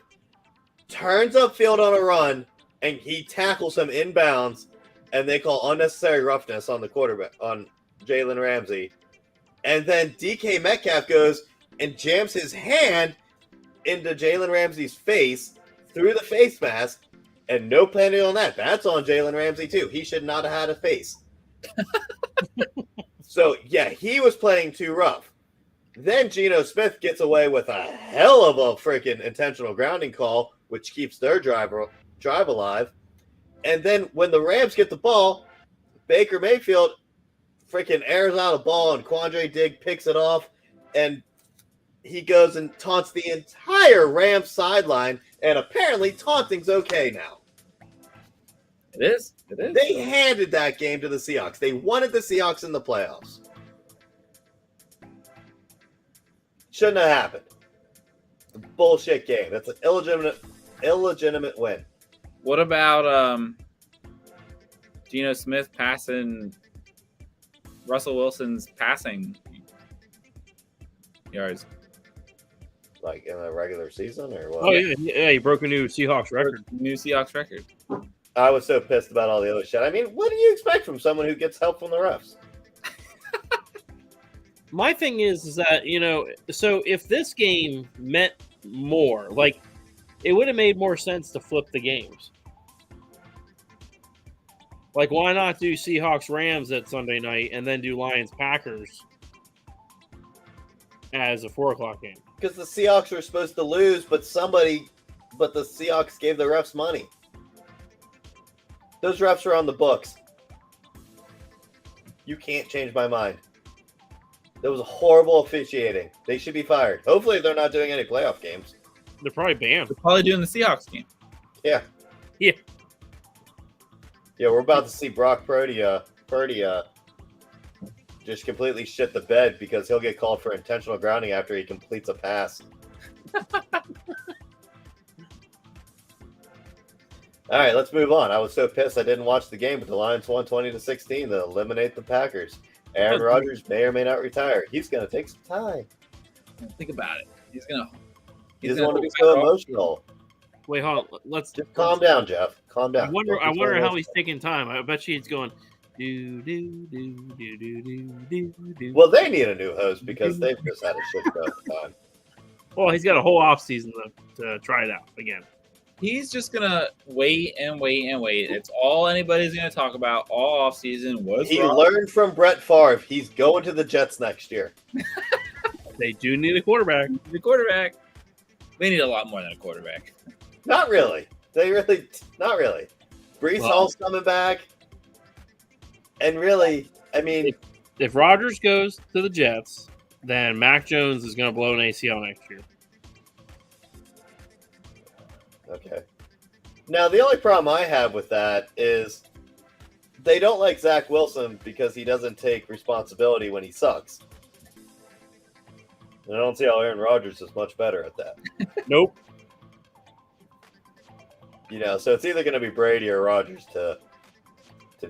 turns upfield on a run, and he tackles him inbounds, and they call unnecessary roughness on the quarterback, on Jalen Ramsey. And then DK Metcalf goes and jams his hand into Jalen Ramsey's face through the face mask, and no penalty on that. That's on Jalen Ramsey, too. He should not have had a face. So, yeah, he was playing too rough. Then Geno Smith gets away with a hell of a freaking intentional grounding call, which keeps their drive alive. And then when the Rams get the ball, Baker Mayfield freaking airs out a ball, and Quandre Diggs picks it off, and he goes and taunts the entire Rams sideline, and apparently taunting's okay now.
It is. It is.
They handed that game to the Seahawks. They wanted the Seahawks in the playoffs. Shouldn't have happened. Bullshit game. That's an illegitimate win.
What about Geno Smith passing Russell Wilson's passing yards?
Like in a regular season or what?
Oh yeah, he broke a new Seahawks record.
New Seahawks record.
I was so pissed about all the other shit. I mean, what do you expect from someone who gets help from the refs?
My thing is that, so if this game meant more, like, it would have made more sense to flip the games. Like, why not do Seahawks Rams at Sunday night and then do Lions Packers as a 4:00 game?
Because the Seahawks were supposed to lose, but the Seahawks gave the refs money. Those refs are on the books. You can't change my mind. That was horrible officiating. They should be fired. Hopefully they're not doing any playoff games.
They're probably banned.
They're probably doing the Seahawks game.
Yeah.
Yeah.
Yeah, we're about to see Brock Purdy just completely shit the bed because he'll get called for intentional grounding after he completes a pass. All right, let's move on. I was so pissed I didn't watch the game, but the Lions won 20-16 to eliminate the Packers. Aaron Rodgers may or may not retire. He's going to take some time.
Think about it. He's going
to be so emotional.
Wait, hold on. Let's
just calm down, Jeff. Calm down.
I wonder how he's taking time. I bet you he's going do do do do do do do.
Well, they need a new host because they've just had a shit show of time.
Well, he's got a whole off season to try it out again.
He's just gonna wait and wait and wait. It's all anybody's gonna talk about all offseason.
He learned from Brett Favre. He's going to the Jets next year.
They do need a quarterback.
They need a lot more than a quarterback.
Not really. Not really. Brees Hall's coming back. And really, I mean,
if Rodgers goes to the Jets, then Mac Jones is going to blow an ACL next year.
Okay. Now, the only problem I have with that is they don't like Zach Wilson because he doesn't take responsibility when he sucks. And I don't see how Aaron Rodgers is much better at that.
Nope.
So it's either going to be Brady or Rodgers to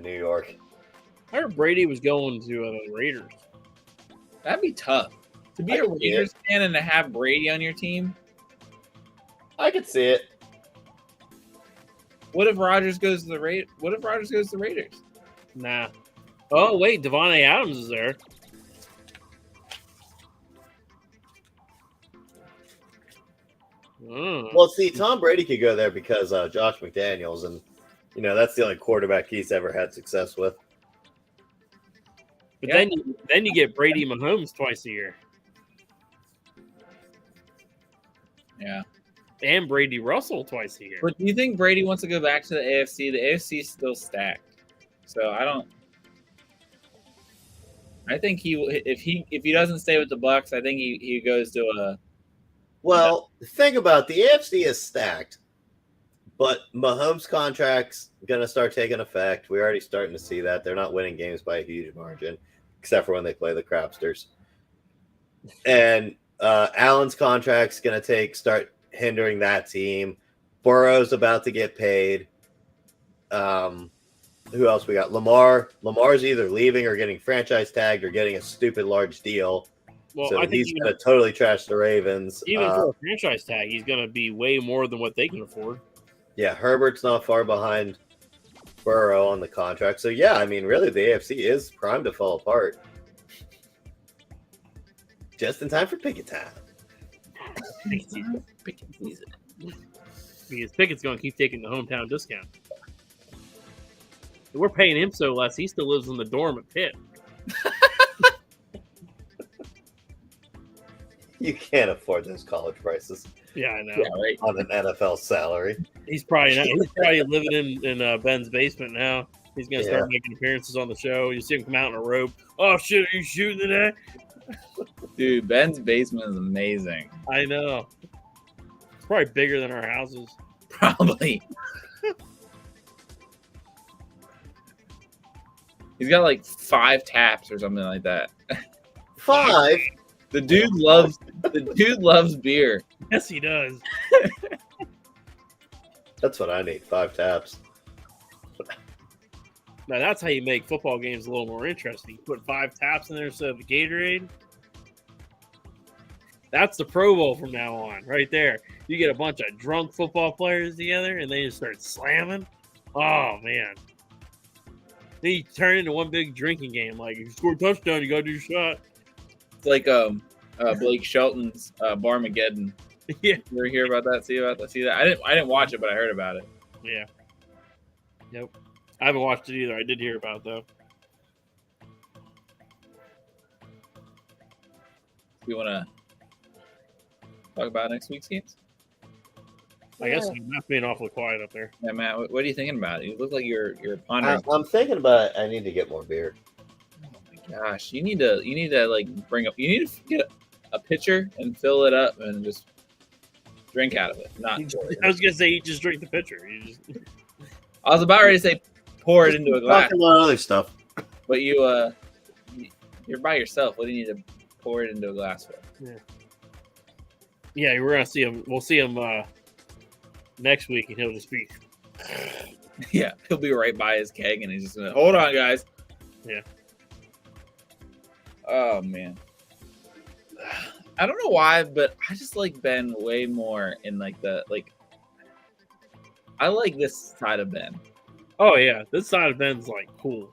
New York.
I heard Brady was going to the Raiders.
That'd be tough. To be a Raiders fan and to have Brady on your team.
I could see it.
What if Rodgers goes to the Raiders?
Nah. Oh wait, Devontae Adams is there.
Well, see, Tom Brady could go there because Josh McDaniels, and that's the only quarterback he's ever had success with.
But then you get Brady Mahomes twice a year.
Yeah.
And Brady Russell twice a year.
But do you think Brady wants to go back to the AFC? The AFC is still stacked. So I think if he doesn't stay with the Bucs, I think he goes to a.
Well, think about it. The AFC is stacked, but Mahomes' contract's going to start taking effect. We're already starting to see that. They're not winning games by a huge margin, except for when they play the Crapsters. And Allen's contract's going to start hindering that team. Burrow's about to get paid. Who else we got? Lamar. Lamar's either leaving or getting franchise tagged or getting a stupid large deal.
Well,
So
I think
he's going to totally trash the Ravens.
even for a franchise tag, he's going to be way more than what they can afford.
Yeah, Herbert's not far behind Burrow on the contract. So, yeah, I mean, really, the AFC is primed to fall apart. Just in time for Pickett time.
Pickett season.
Because Pickett's going to keep taking the hometown discount. We're paying him so less, he still lives in the dorm at Pitt.
You can't afford those college prices
Yeah, I know.
Yeah, right.
on an NFL salary.
He's probably not. He's probably living in Ben's basement now. He's gonna start making appearances on the show. You see him come out in a robe. Oh shit! Are you shooting today?
Dude, Ben's basement is amazing.
I know. It's probably bigger than our houses.
Probably. He's got like 5 taps or something like that.
5?
The dude loves beer.
Yes, he does.
That's what I need, 5 taps.
Now that's how you make football games a little more interesting. You put 5 taps in there instead of the Gatorade. That's the Pro Bowl from now on, right there. You get a bunch of drunk football players together, and they just start slamming. Oh man! Then you turn into one big drinking game. Like, if you score a touchdown, you gotta do your shot.
It's like Blake Shelton's Barmageddon.
Yeah.
You ever hear about that? See that? I didn't watch it, but I heard about it.
Yeah. Yep. I haven't watched it either. I did hear about it, though.
You want to talk about next week's games?
I guess you're not being awfully quiet up there.
Yeah, Matt. What are you thinking about it? You look like you're pondering.
I'm thinking about I need to get more beer.
Oh my gosh, you need to like bring up. You need to get a pitcher and fill it up and just drink out of it. Not.
I was gonna say you just drink the pitcher. You just.
I was about ready to say pour it into a glass,
Talking about other stuff.
but you're by yourself. What do you need to pour it into a glass for?
Yeah, we're gonna see him. We'll see him next week, and he'll just be.
Yeah, he'll be right by his keg, and he's just gonna hold on, guys.
Yeah.
Oh man, I don't know why, but I just like Ben way more in like the like. I like this side of Ben.
Oh yeah, this side of Ben's like cool.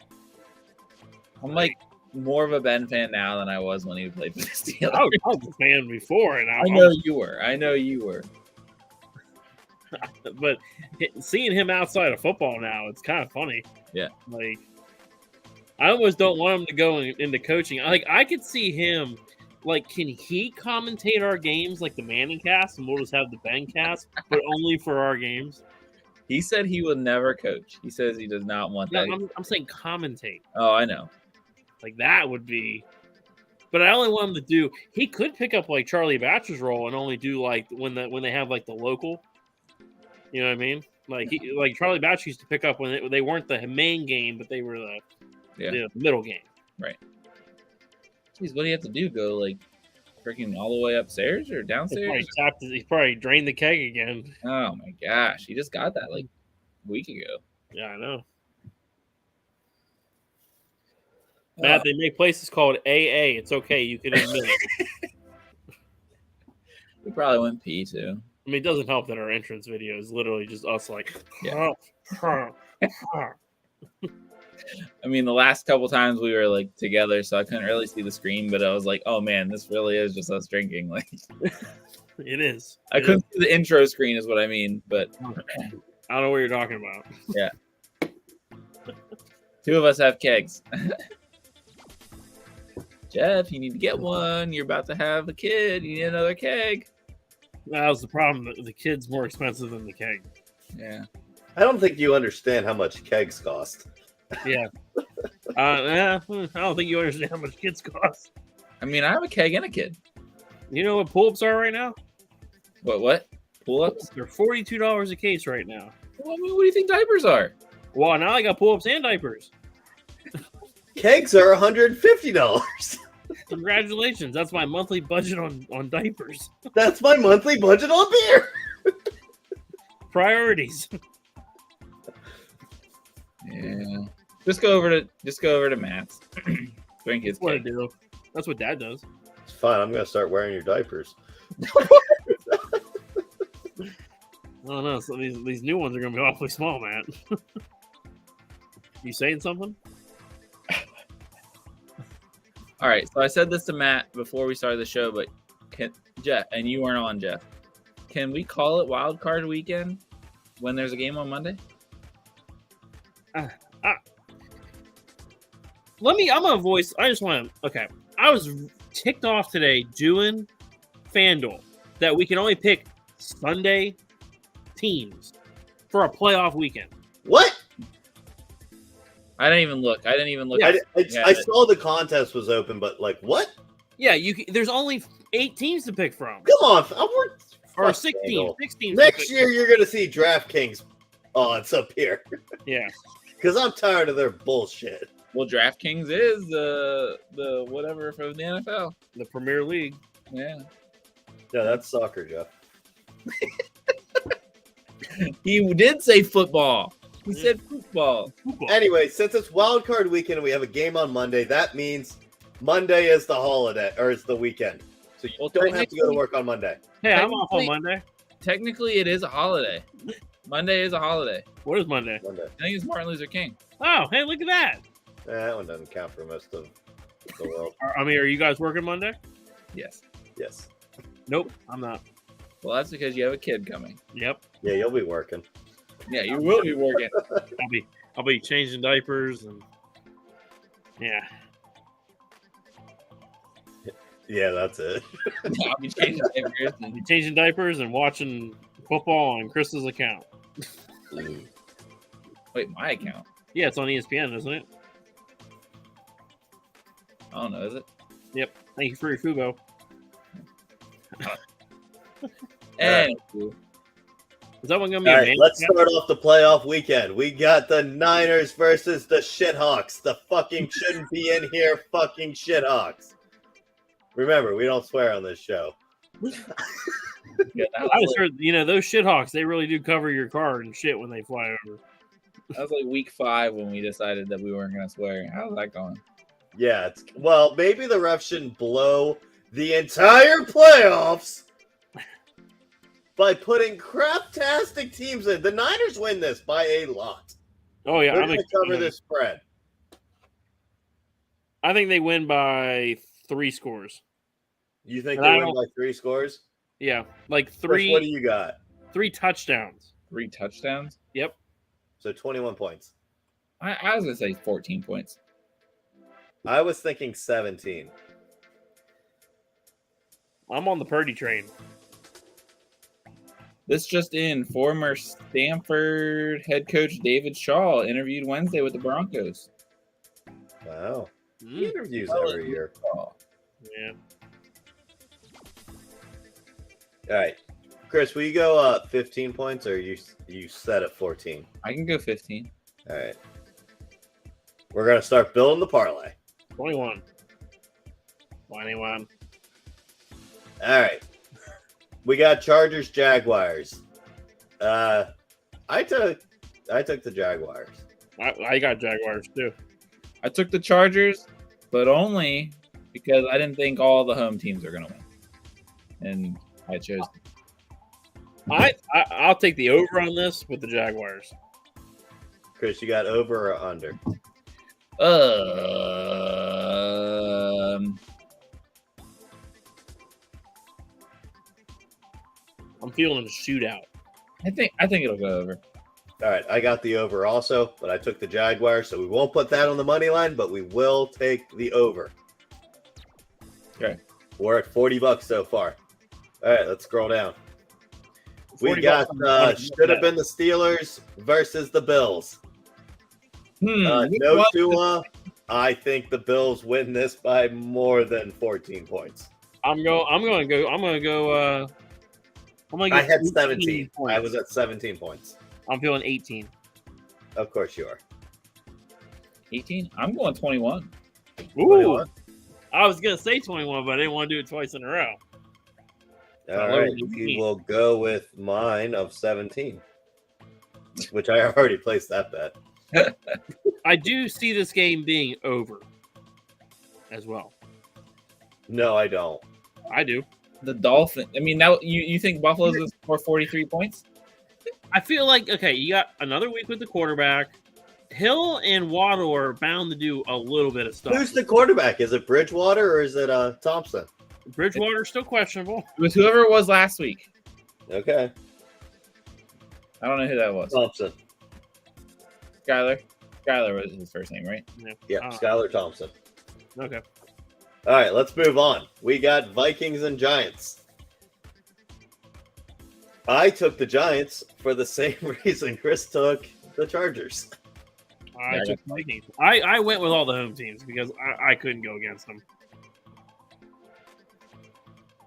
I'm like more of a Ben fan now than I was when he played for the Steelers.
I was a fan before, and
I know you were.
But seeing him outside of football now, it's kind of funny.
Yeah.
Like, I almost don't want him to go into coaching. Like, I could see him. Like, can he commentate our games like the Manning cast, and we'll just have the Ben cast, but only for our games?
He said he will never coach. He says he does not want
No,
that.
I'm saying commentate.
Oh, I know.
Like, that would be. But I only want him to do. He could pick up like Charlie Batcher's role and only do like when they have like the local. You know what I mean? Like Charlie Batch used to pick up when they weren't the main game, but they were the middle game.
Right. Jeez, what do you have to do? Go like freaking all the way upstairs or downstairs?
He probably drained the keg again.
Oh my gosh, he just got that like a week ago.
Yeah, I know. Matt, they make places called AA. It's okay. You can admit it.
We probably went pee too.
I mean, it doesn't help that our entrance video is literally just us like.
Yeah. I mean, the last couple times we were like together, so I couldn't really see the screen, but I was like, "Oh man, this really is just us drinking." Like,
it is.
I couldn't see the intro screen, is what I mean. But
I don't know what you're talking about.
Yeah, 2 of us have kegs. Jeff, you need to get one. You're about to have a kid. You need another keg.
That was the problem. The kid's more expensive than the keg.
Yeah.
I don't think you understand how much kegs cost.
Yeah. I don't think you understand how much kids cost.
I mean, I have a keg and a kid.
You know what pull-ups are right now?
What? Pull-ups?
They're $42 a case right now.
Well, I mean, what do you think diapers are?
Well, now I got pull-ups and diapers.
Kegs are $150.
Congratulations. That's my monthly budget on diapers.
That's my monthly budget on beer.
Priorities.
Yeah. Just go over to Matt's. Drink his
That's what I
keg.
do. That's what Dad does.
It's fine. I'm gonna start wearing your diapers.
I don't know. So these new ones are gonna be awfully small, man. You saying something?
All right, so I said this to Matt before we started the show, but Jeff, and you weren't on, Jeff. Can we call it Wild Card Weekend when there's a game on Monday?
I'm gonna voice. I just want to. Okay, I was ticked off today doing FanDuel that we can only pick Sunday teams for a playoff weekend.
What?
I didn't even look.
Yeah.
I saw the contest was open, but like, what?
Yeah, there's only 8 teams to pick from,
Come on,
or 16. 16
Next year, you're gonna see DraftKings odds up here
Yeah,
because I'm tired of their bullshit.
Well, DraftKings is the whatever from the NFL.
the Premier League.
Yeah.
Yeah, that's soccer, Jeff.
He did say football. He said football.
Anyway, since it's Wild Card Weekend and we have a game on Monday, that means Monday is the holiday or it's the weekend. So you don't have to go to work on Monday.
Hey, I'm off on Monday.
Technically, it is a holiday. Monday is a holiday.
What is Monday?
Monday.
I think it's Martin Luther King.
Oh, hey, look at that.
That one doesn't count for most of the world.
I mean, are you guys working Monday?
Yes.
Yes.
Nope, I'm not.
Well, that's because you have a kid coming.
Yep,
Yeah, you'll be working.
Yeah, you will be working.
I'll be changing diapers and yeah.
Yeah, that's it.
I'll be changing diapers
I'll
and
be changing diapers and watching football on Chris's account.
wait, my account.
Yeah, it's on ESPN, isn't it?
I don't know, is it?
Yep. Thank you for your Fubo.
And
Is that one gonna be
All
a
right,
man?
let's start off the playoff weekend. We got the Niners versus the Shithawks. The fucking shouldn't be in here fucking Shithawks. Remember, we don't swear on this show.
yeah,
I just heard, those shithawks, they really do cover your car and shit when they fly over.
that was like week 5 when we decided that we weren't gonna swear. How's that going?
Yeah, maybe the ref shouldn't blow the entire playoffs by putting craptastic teams in. The Niners win this by a lot.
Oh yeah,
We're going to cover this spread.
I think they win by 3 scores.
You think
And
they
I
win
don't-
by 3 scores?
Yeah, like
Chris,
3
what do you got?
3 touchdowns.
3 touchdowns?
Yep.
So 21 points.
I was gonna say 14 points.
I was thinking 17.
I'm on the Purdy train.
This just in: former Stanford head coach David Shaw interviewed Wednesday with the Broncos.
Wow. He
Mm,
interviews
Oh,
every year.
Oh,
yeah.
All right. Chris, will you go 15 points or you set at 14?
I can go 15.
All right. We're going to start building the parlay.
21. 21.
All right. We got Chargers, Jaguars. I took the Jaguars.
I got Jaguars too.
I took the Chargers, but only because I didn't think all the home teams are gonna win, and I chose.
I'll take the over on this with the Jaguars.
Chris, you got over or under?
I'm feeling a shootout.
I think it'll go over.
All right, I got the over also, but I took the Jaguars, so we won't put that on the money line, but we will take the over.
Okay.
We're at $40 so far. All right, let's scroll down. We
$40
got
on the money.
should have been the Steelers versus the Bills. No Tua. I think the Bills win this by more than 14 points.
I'm gonna go.
I had 17.
points.
I was at 17 points.
I'm feeling 18.
Of course you are.
18. I'm going 21.
Ooh,
21.
I was gonna say 21, but I didn't want to do it twice in a row.
All right, we will go with mine of 17, which I already placed that bet.
I do see this game being over as well.
No, I don't.
I do.
The Dolphins. I mean, now you think Buffalo's going to score 43 points?
I feel like, okay, you got another week with the quarterback. Hill and Waddle are bound to do a little bit of stuff.
Who's the quarterback? Is it Bridgewater or is it Thompson?
Bridgewater's still questionable.
It was whoever it was last week.
Okay.
I don't know who that was.
Thompson.
Skyler. Skyler was his first name, right?
Yeah, Skylar Thompson.
Okay.
All right, let's move on. We got Vikings and Giants. I took the Giants for the same reason Chris took the Chargers.
I took Vikings. I went with all the home teams because I couldn't go against them.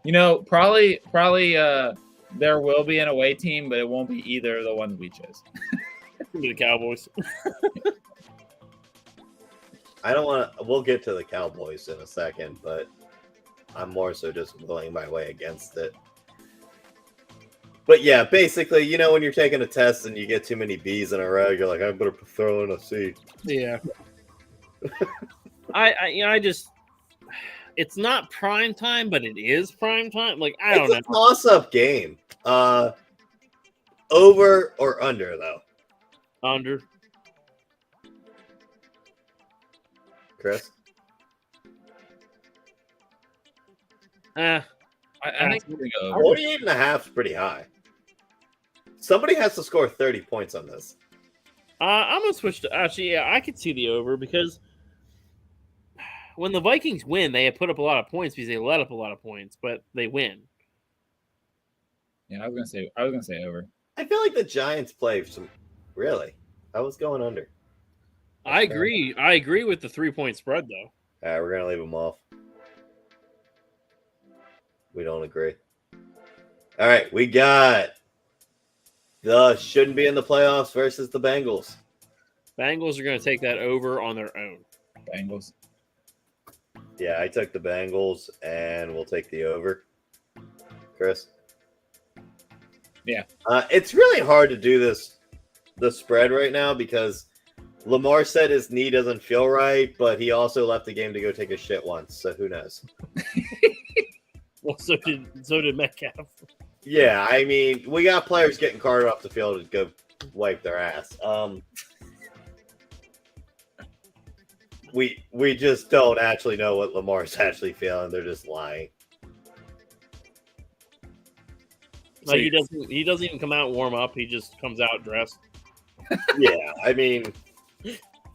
You know, probably there will be an away team, but it won't be either of the ones we chose.
The Cowboys.
I don't want to. We'll get to the Cowboys in a second, but I'm more so just willing my way against it. But yeah, basically, you know, when you're taking a test and you get too many B's in a row, you're like, I better throw in a C.
Yeah. I just, it's not prime time, but it is prime time. Like, I don't know.
It's a toss-up game. Over or under, though?
Under.
Chris?
I think we're going to go over.
48 and a half is pretty high. Somebody has to score 30 points on this.
I'm going to switch to, actually, yeah, I could see the over because when the Vikings win, they have put up a lot of points because they let up a lot of points, but they win.
Yeah, I was gonna say over.
I feel like the Giants play some. Really? I was going under.
I agree. I agree with the 3-point spread, though.
All right, we're going to leave them off. We don't agree. All right, we got the shouldn't be in the playoffs versus the Bengals.
Bengals are going to take that over on their own.
Bengals.
Yeah, I took the Bengals, and we'll take the over. Chris?
Yeah.
It's really hard to do the spread right now because Lamar said his knee doesn't feel right, but he also left the game to go take a shit once, so who knows?
Well, so did Metcalf.
Yeah, I mean, we got players getting carted off the field to go wipe their ass. We just don't actually know what Lamar's actually feeling. They're just lying.
Like he doesn't even come out and warm up. He just comes out dressed.
Yeah, I mean,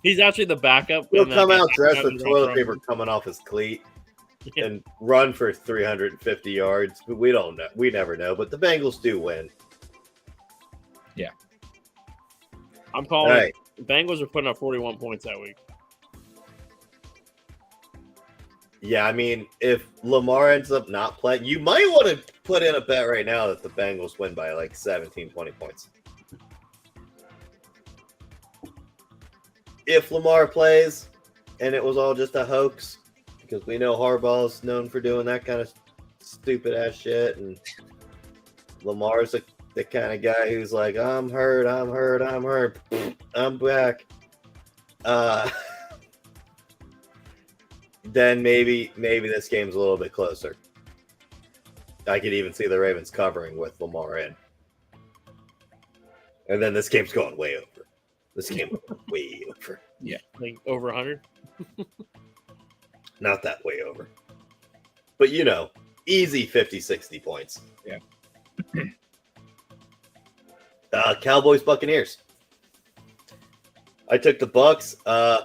he's actually the backup.
he'll come out dressed with toilet paper coming off his cleat and run for 350 yards. But we don't know. We never know. But the Bengals do win.
Yeah.
I'm calling
All right.
it. Bengals are putting up 41 points that week.
Yeah, I mean, if Lamar ends up not playing, you might want to put in a bet right now that the Bengals win by like 17, 20 points. If Lamar plays and it was all just a hoax, because we know Harbaugh's known for doing that kind of stupid ass shit, and Lamar's the kind of guy who's like, I'm hurt, I'm back. Then maybe this game's a little bit closer. I could even see the Ravens covering with Lamar in. And then this game's going way over. This game way over.
Yeah.
Like over 100?
Not that way over. But, you know, easy 50, 60 points.
Yeah.
Cowboys, Buccaneers. I took the Bucks. Tom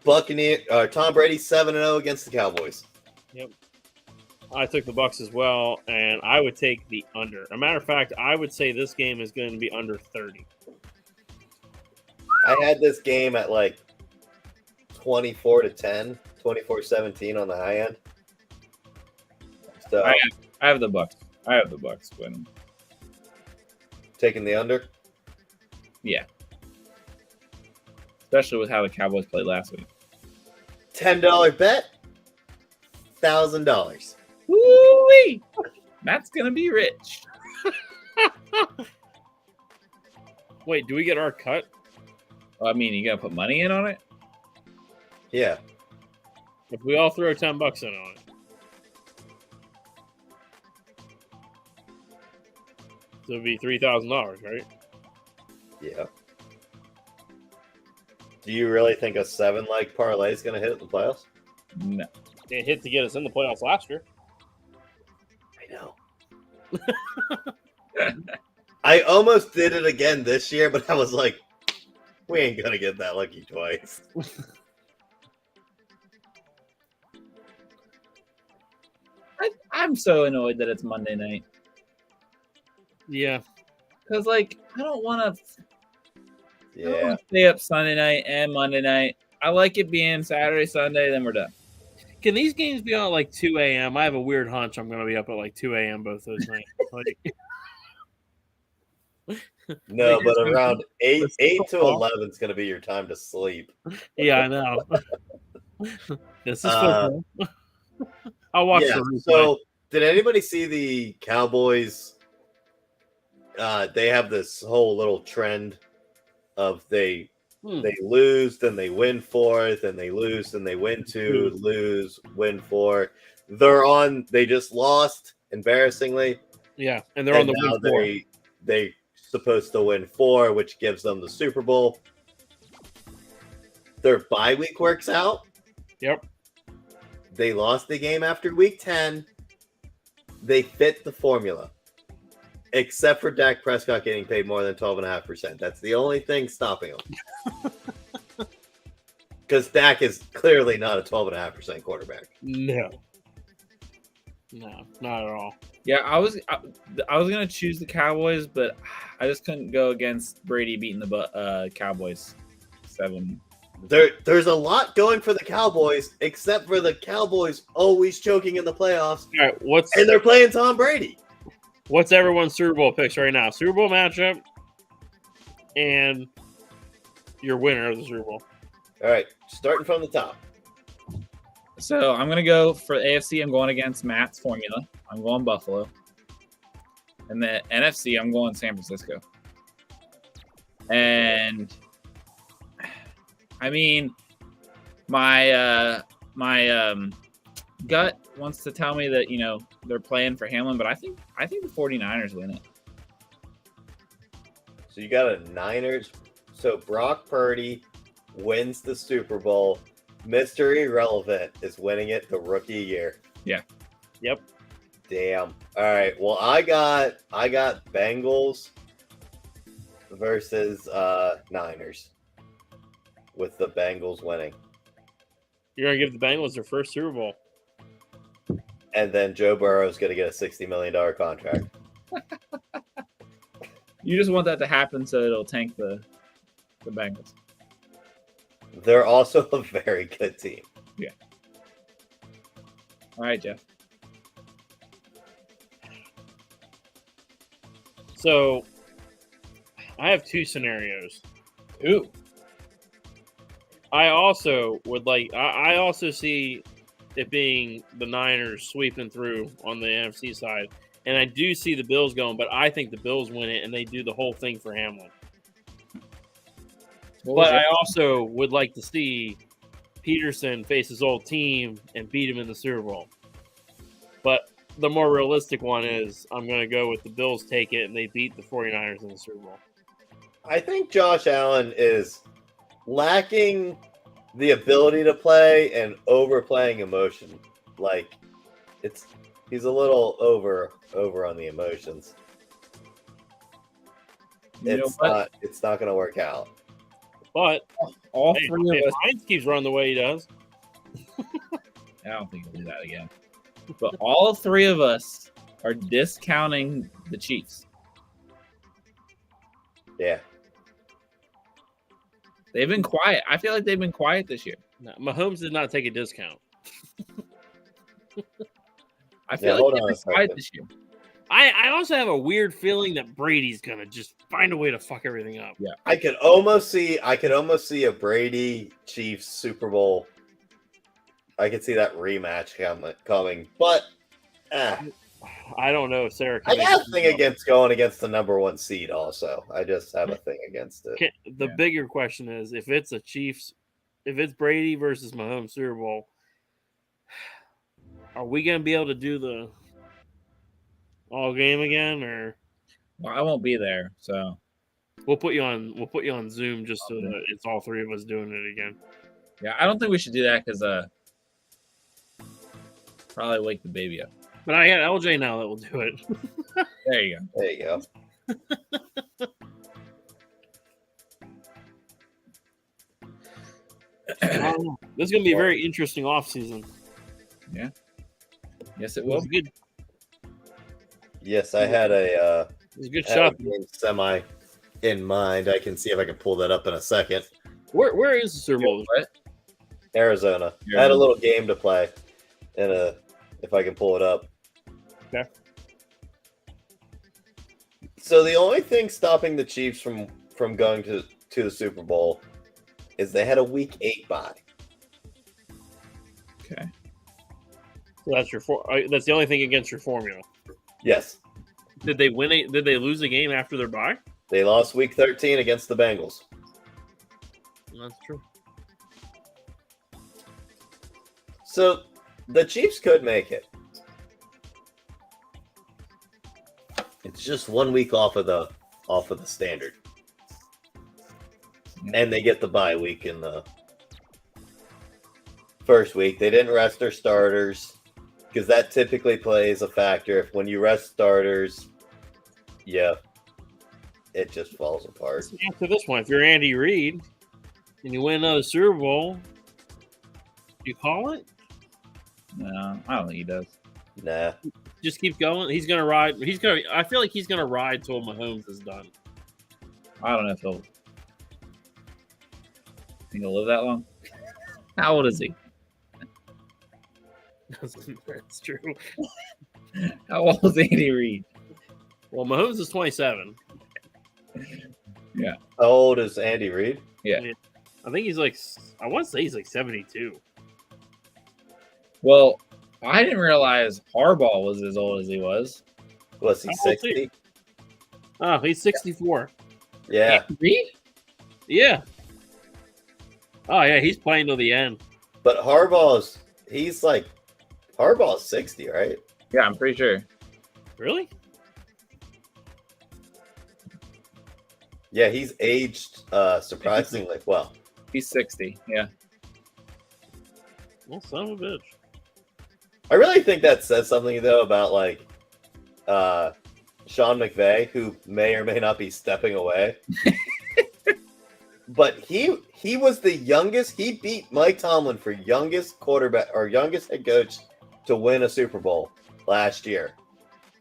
Brady 7-0 against the Cowboys.
Yep. I took the Bucks as well, and I would take the under. As a matter of fact, I would say this game is going to be under 30.
I had this game at like 24-10, 24-17 on the high end. So
I have the Bucks. I have the Bucks winning.
Taking the under?
Yeah. Especially with how the Cowboys played last week.
$10 bet, $1,000.
Woo-wee! That's gonna be rich.
Wait, do we get our cut?
Well, I mean, you gotta put money in on it.
Yeah.
If we all throw $10 in on it. So it'd be $3,000, right?
Yeah. Do you really think a 7-leg parlay is going to hit in the playoffs?
No.
It hit to get us in the playoffs last year.
I know. I almost did it again this year, but I was like, we ain't going to get that lucky twice.
I'm so annoyed that it's Monday night.
Yeah.
Because, like, I don't want to
Yeah.
stay up Sunday night and Monday night. I like it being Saturday, Sunday, then we're done.
Can these games be on at like 2 a.m.? I have a weird hunch I'm going to be up at like 2 a.m. both those nights. Like,
No,
Like,
but
it's-
around 8
it's-
to 11 is going to be your time to sleep.
yeah, I know. This is
Uh,
football. I'll watch
Yeah.
the replay.
So, did anybody see the Cowboys? They have this whole little trend of they lose, then they win 4, then they lose, then they win 2, lose, win 4. They just lost embarrassingly.
Yeah, and they're on the
now
win 4.
they supposed to win 4, which gives them the Super Bowl. Their bye week works out.
Yep.
They lost the game after week 10. They fit the formula. Except for Dak Prescott getting paid more than 12.5%. That's the only thing stopping him. Because Dak is clearly not a 12.5% quarterback.
No, not at all.
Yeah, I was gonna choose the Cowboys, but I just couldn't go against Brady beating the Cowboys 7.
There's a lot going for the Cowboys, except for the Cowboys always choking in the playoffs,
All right,
and they're playing Tom Brady.
what's everyone's Super Bowl picks right now? Super Bowl matchup and your winner of the Super Bowl.
All right, starting from the top.
So I'm gonna go for the AFC. I'm going against Matt's formula. I'm going Buffalo. And the NFC, I'm going San Francisco. And I mean, my gut wants to tell me that they're playing for Hamlin, but I think the 49ers win it.
So you got a Niners. So Brock Purdy wins the Super Bowl. Mr. Irrelevant is winning it the rookie year.
Yeah.
Yep.
Damn. All right. Well, I got Bengals versus Niners, with the Bengals winning,
You're gonna give the Bengals their first Super Bowl.
and then Joe Burrow's going to get a $60 million contract.
You just want that to happen so it'll tank the Bengals.
They're also a very good team.
All right, Jeff.
So I have two scenarios.
Ooh.
I also would like. I also see it being the Niners sweeping through on the NFC side, and I do see the Bills going. But I think the Bills win it, and they do the whole thing for Hamlin. But I also would like to see Peterson face his old team and beat him in the Super Bowl. But the more realistic one is I'm going to go with the Bills take it, and they beat the 49ers in the Super Bowl.
I think Josh Allen is lacking the ability to play and overplaying emotion. Like, he's a little over on the emotions. It's not going to work out.
But
all
hey,
three of
if
us.
Hines keeps running the way he does,
I don't think he'll do that again. But all three of us are discounting the Chiefs.
Yeah.
They've been quiet. I feel like they've been quiet this year.
no, Mahomes did not take a discount.
I feel
hold
like
on
they've
a
been quiet
second.
this year.
I also have a weird feeling that Brady's gonna just find a way to fuck everything up.
Yeah.
I could almost see a Brady Chiefs Super Bowl. I could see that rematch coming, but
I don't know if Sarah
I
can
got a thing against going against the number 1 seed. Also, I just have a thing against it.
The bigger question is if it's Brady versus Mahomes Super Bowl, are we gonna be able to do the all game again, or
Well, I won't be there, so
We'll put you on Zoom just so that it's all three of us doing it again.
yeah, I don't think we should do that because probably wake the baby up.
But I got LJ now that will do it.
There you go.
There you go.
This is going to be a very interesting offseason.
Yes, it
It
will.
was a good,
Yes, I had a
it was a good
had
shot.
a game semi in mind. I can see if I can pull that up in a second.
Where is the Super Bowl?
What?
Arizona. I had a little game to play, and if I can pull it up.
Okay.
So the only thing stopping the Chiefs from going to the Super Bowl is they had a Week 8 bye.
Okay.
So that's the only thing against your formula.
Yes,
Did they win? Did they lose a game after their bye?
they lost Week 13 against the Bengals.
That's true.
So the Chiefs could make it. It's just 1 week off of the standard, and they get the bye week in the first week. They didn't rest their starters because that typically plays a factor. If when you rest starters, yeah, it just falls apart.
So after this one, if you're Andy Reid and you win another Super Bowl, you call it?
No, I don't think he does.
Nah,
Just keep going. He's gonna ride. I feel like he's gonna ride till Mahomes is done.
I don't know if he'll. Think he'll live that long? How old is he?
That's true.
How old is Andy Reid?
Well, Mahomes is 27.
how old is Andy Reid?
I think he's like. I want to say he's like 72.
Well, I didn't realize Harbaugh was as old as he was.
Was he
How old is he?
60?
Oh, he's 64.
Yeah,
Andy Reid?
Yeah. Oh yeah, he's playing till the end.
but he's 60, right?
Yeah, I'm pretty sure.
Really?
Yeah, he's aged surprisingly well.
He's 60. Yeah.
Well, son of a bitch.
I really think that says something though about Sean McVay, who may or may not be stepping away. But he was the youngest. He beat Mike Tomlin for youngest quarterback or youngest head coach to win a Super Bowl last year.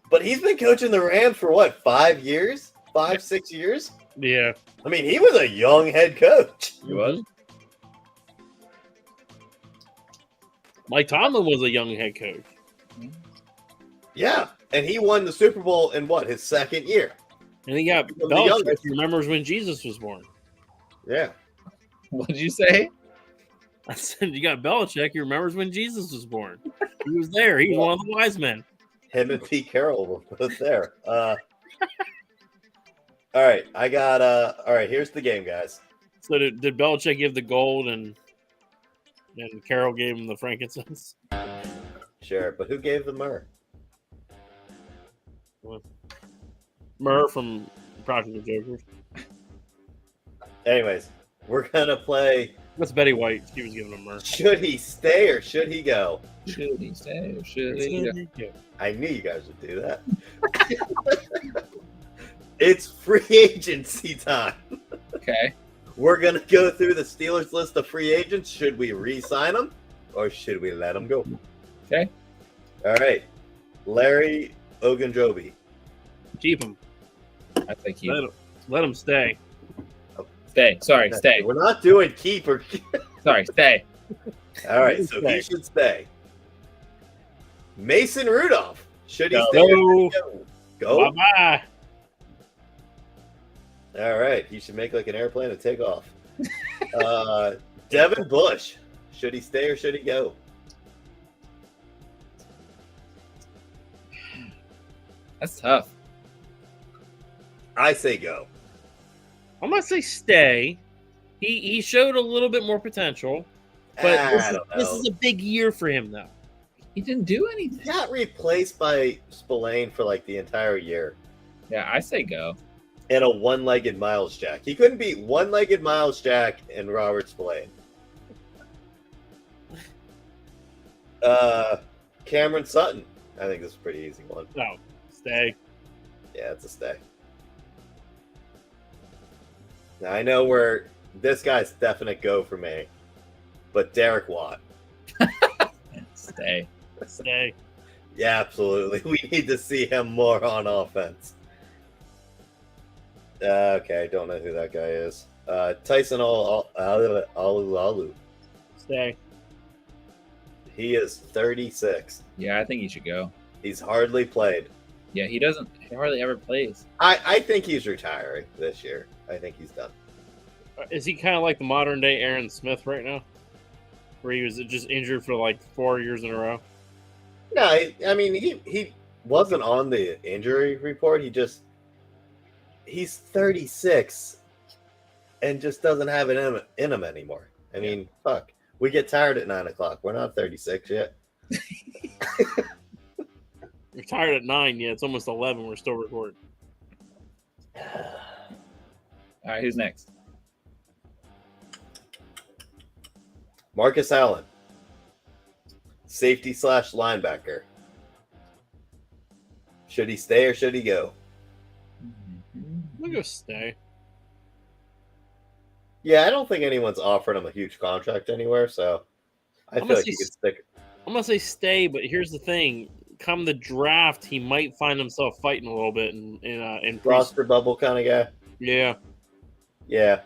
But he's been coaching the Rams for what, 5 years? 6 years?
Yeah.
I mean, he was a young head coach.
He was?
Mike Tomlin was a young head coach.
Yeah, and he won the Super Bowl in what, his second year?
And he got
The
Belichick,
youngest.
who remembers when Jesus was born.
Yeah.
What did you say?
I said, you got Belichick, who remembers when Jesus was born. He was there. He was one of the wise men.
Him and Pete Carroll were both there. All right, I got all right, here's the game, guys.
So did Belichick give the gold and Carroll gave him the frankincense?
Sure, but who gave the myrrh?
Murr from Project the Jokers.
Anyways, we're gonna play
That's Betty White. She was giving him Murr.
should he stay or should he go?
Should he stay or should he go?
I knew you guys would do that. It's free agency time.
Okay.
We're gonna go through the Steelers list of free agents. Should we re-sign them or should we let them go?
Okay.
All right, Larry Ogunjobi.
Keep him.
I think he
Let him stay.
stay. Sorry, stay.
We're not doing keeper.
Sorry, stay.
All right, so
Stay.
he should stay. Mason Rudolph. Should he
Go.
stay? Or should he go?
Bye-bye.
All right, he should make like an airplane and take off. Devin Bush. Should he stay or should he go?
That's tough.
I say go.
I'm going to say stay. He showed a little bit more potential. But
I don't know.
this is a big year for him, though.
He didn't do
He
anything.
got replaced by Spillane for like the entire year.
Yeah, I say go.
And a one-legged Miles Jack. He couldn't beat one-legged Miles Jack and Robert Spillane. Cameron Sutton. I think this is a pretty easy one.
No, stay.
Yeah, it's a stay. Now, I know where this guy's definite go for me, but Derek Watt.
Stay.
Stay.
Yeah, absolutely. We need to see him more on offense. Okay, don't know who that guy is. Tyson Alu.
Stay.
He is 36.
Yeah, I think he should go.
He's hardly played.
Yeah, he doesn't. He hardly ever plays.
I think he's retiring this year. I think he's done.
Is he kind of like the modern day Aaron Smith right now? Where he was just injured for like 4 years in a row?
No, I mean, he wasn't on the injury report. He's 36 and just doesn't have it in him anymore. I mean, fuck. We get tired at 9 o'clock. We're not 36 yet.
You're tired at 9. Yeah, it's almost 11. We're still recording.
All right, who's next?
Marcus Allen. Safety / linebacker. Should he stay or should he go?
We'll go stay.
Yeah, I don't think anyone's offered him a huge contract anywhere, so I feel like he could stick.
I'm going to say stay, but here's the thing. Come the draft, he might find himself fighting a little bit in
Roster bubble kind of guy.
Yeah.
Yeah.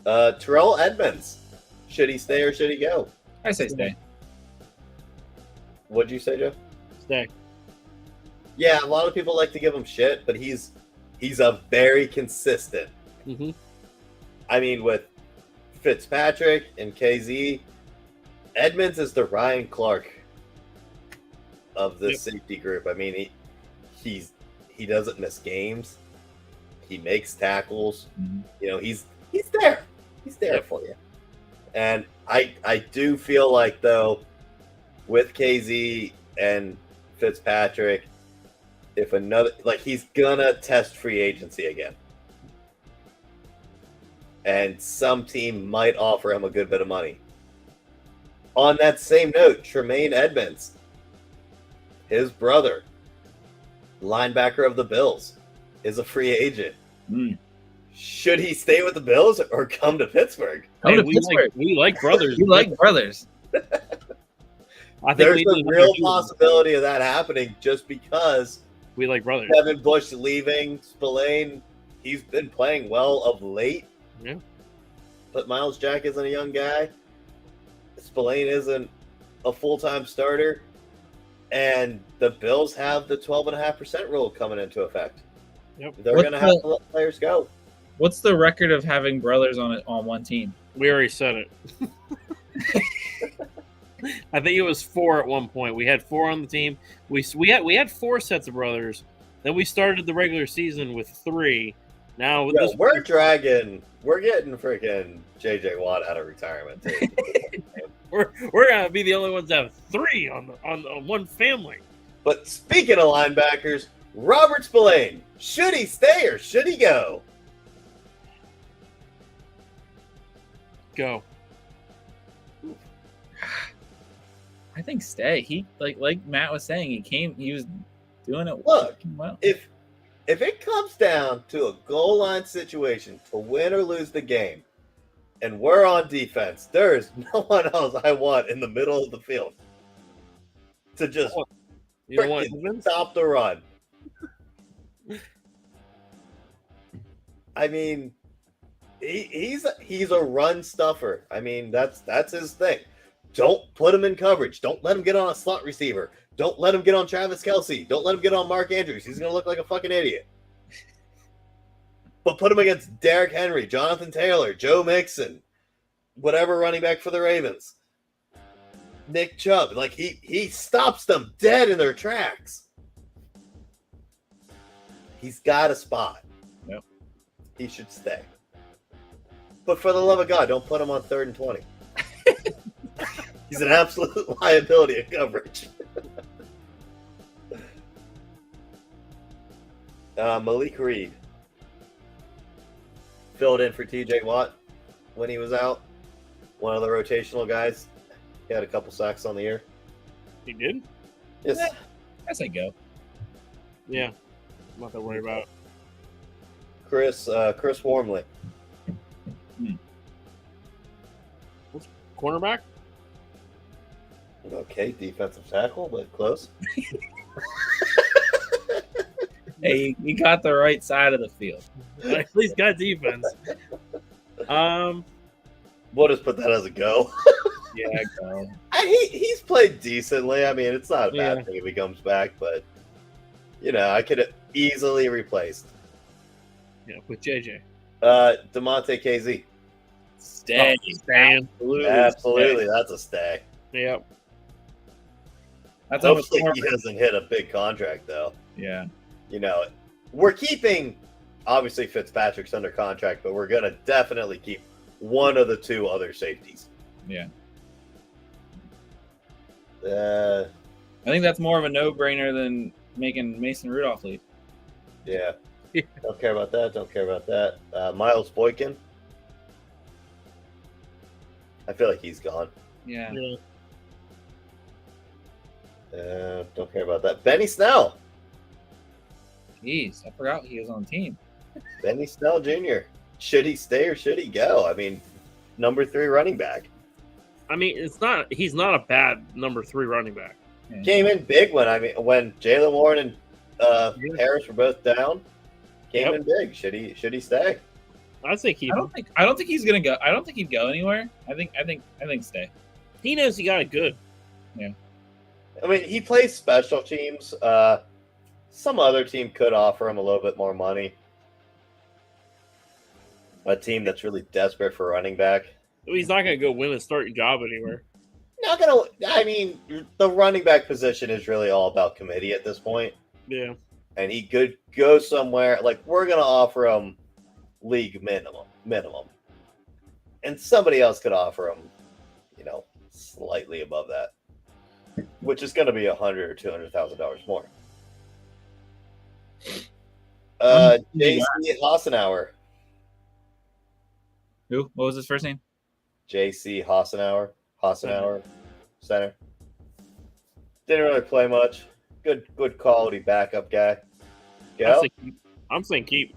Terrell Edmonds. Should he stay or should he go?
I say stay.
What'd you say, Joe?
Stay.
Yeah, a lot of people like to give him shit, but he's a very consistent.
Mm-hmm.
I mean, with Fitzpatrick and KZ, Edmonds is the Ryan Clark of the safety group. I mean, he doesn't miss games. He makes tackles.
Mm-hmm.
You know, he's there. He's there for you. And I do feel like, though, with KZ and Fitzpatrick, if he's gonna test free agency again. And some team might offer him a good bit of money. On that same note, Tremaine Edmonds, his brother, linebacker of the Bills, is a free agent.
Mm.
Should he stay with the Bills or come to Pittsburgh?
Come to
we
Pittsburgh.
like brothers.
You like brothers.
I think
There's
we
a
need
real
another dude.
possibility of that happening just because
We like brothers.
Kevin Bush leaving, Spillane, he's been playing well of late.
Yeah.
But Miles Jack isn't a young guy. Spillane isn't a full-time starter. And the Bills have the 12.5% rule coming into effect.
Yep.
They're going to have to let players go.
What's the record of having brothers on one team?
We already said it. I think it was 4 at one point. We had 4 on the team. We had 4 sets of brothers. Then we started the regular season with 3. Now with this,
we're getting freaking JJ Watt out of retirement too.
we're gonna be the only ones that have 3 on one family.
But speaking of linebackers, Robert Spillane, should he stay or should he go?
Go.
I think stay. He like Matt was saying, he was doing it
Look,
well.
If it comes down to a goal line situation to win or lose the game, and we're on defense, there is no one else I want in the middle of the field to just stop the run. I mean, he's a run stuffer. I mean, that's his thing. Don't put him in coverage. Don't let him get on a slot receiver. Don't let him get on Travis Kelce. Don't let him get on Mark Andrews. He's going to look like a fucking idiot. But put him against Derrick Henry, Jonathan Taylor, Joe Mixon, whatever running back for the Ravens, Nick Chubb. Like, he stops them dead in their tracks. He's got a spot.
Yep.
He should stay. But for the love of God, don't put him on 3rd and 20. He's an absolute liability in coverage. Malik Reed filled in for TJ Watt when he was out. One of the rotational guys. He had a couple sacks on the year.
He did?
Yes.
Yeah. I say go.
Yeah. Not to worry about.
Chris Wormley.
Cornerback?
Okay, defensive tackle, but close.
Hey, you got the right side of the field.
At least got defense.
We'll just put that as a go.
Yeah, go.
He's played decently. I mean, it's not a bad
Yeah.
thing if he comes back, but I could have easily replaced
Yeah, with JJ.
DeMonte KZ.
Stay.
Staying.
Absolutely, that's a stay.
Yep.
That's almost
Hopefully
more.
he doesn't hit a big contract though.
Yeah.
We're keeping obviously Fitzpatrick's under contract, but we're gonna definitely keep one of the two other safeties.
Yeah.
Uh,
I think that's more of a no-brainer than making Mason Rudolph leave.
yeah. Don't care about that. Miles Boykin. I feel like he's gone.
Yeah.
Yeah.
Don't care about that. Benny Snell.
Jeez, I forgot he was on the team.
Benny Snell Jr. Should he stay or should he go? I mean, number 3 running back.
I mean, he's not a bad number 3 running back.
Yeah.
Came in big when Jalen Warren and Harris were both down. Came in big. Should he stay?
I think he.
I don't think he's gonna go. I don't think he'd go anywhere. I think stay.
He knows he got it good.
I mean, he plays special teams. Some other team could offer him a little bit more money. A team that's really desperate for running back.
He's not going to go win a starting job anywhere.
Not gonna. I mean, the running back position is really all about committee at this point.
Yeah.
And he could go somewhere like we're gonna offer him league minimum, and somebody else could offer him, slightly above that, which is going to be $100,000 or $200,000 more. J.C. Hassenauer.
Who? What was his first name?
J.C. Hassenauer, center. Didn't really play much. Good quality backup guy. Go.
I'm saying keep.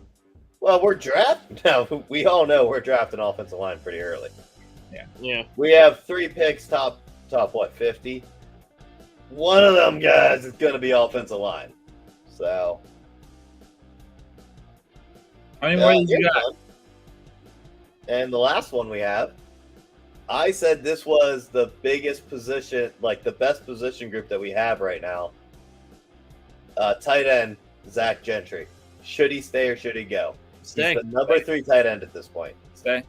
Well, we're drafting now. We all know we're drafting offensive line pretty early.
Yeah.
We have 3 picks, top what, 50? One of them guys is going to be offensive line. So.
How many more did you got?
And the last one we have, I said this was the biggest position, like the best position group that we have right now. Tight end, Zach Gentry. Should he stay or should he go?
Stay.
He's the number 3 tight end at this point.
Stay.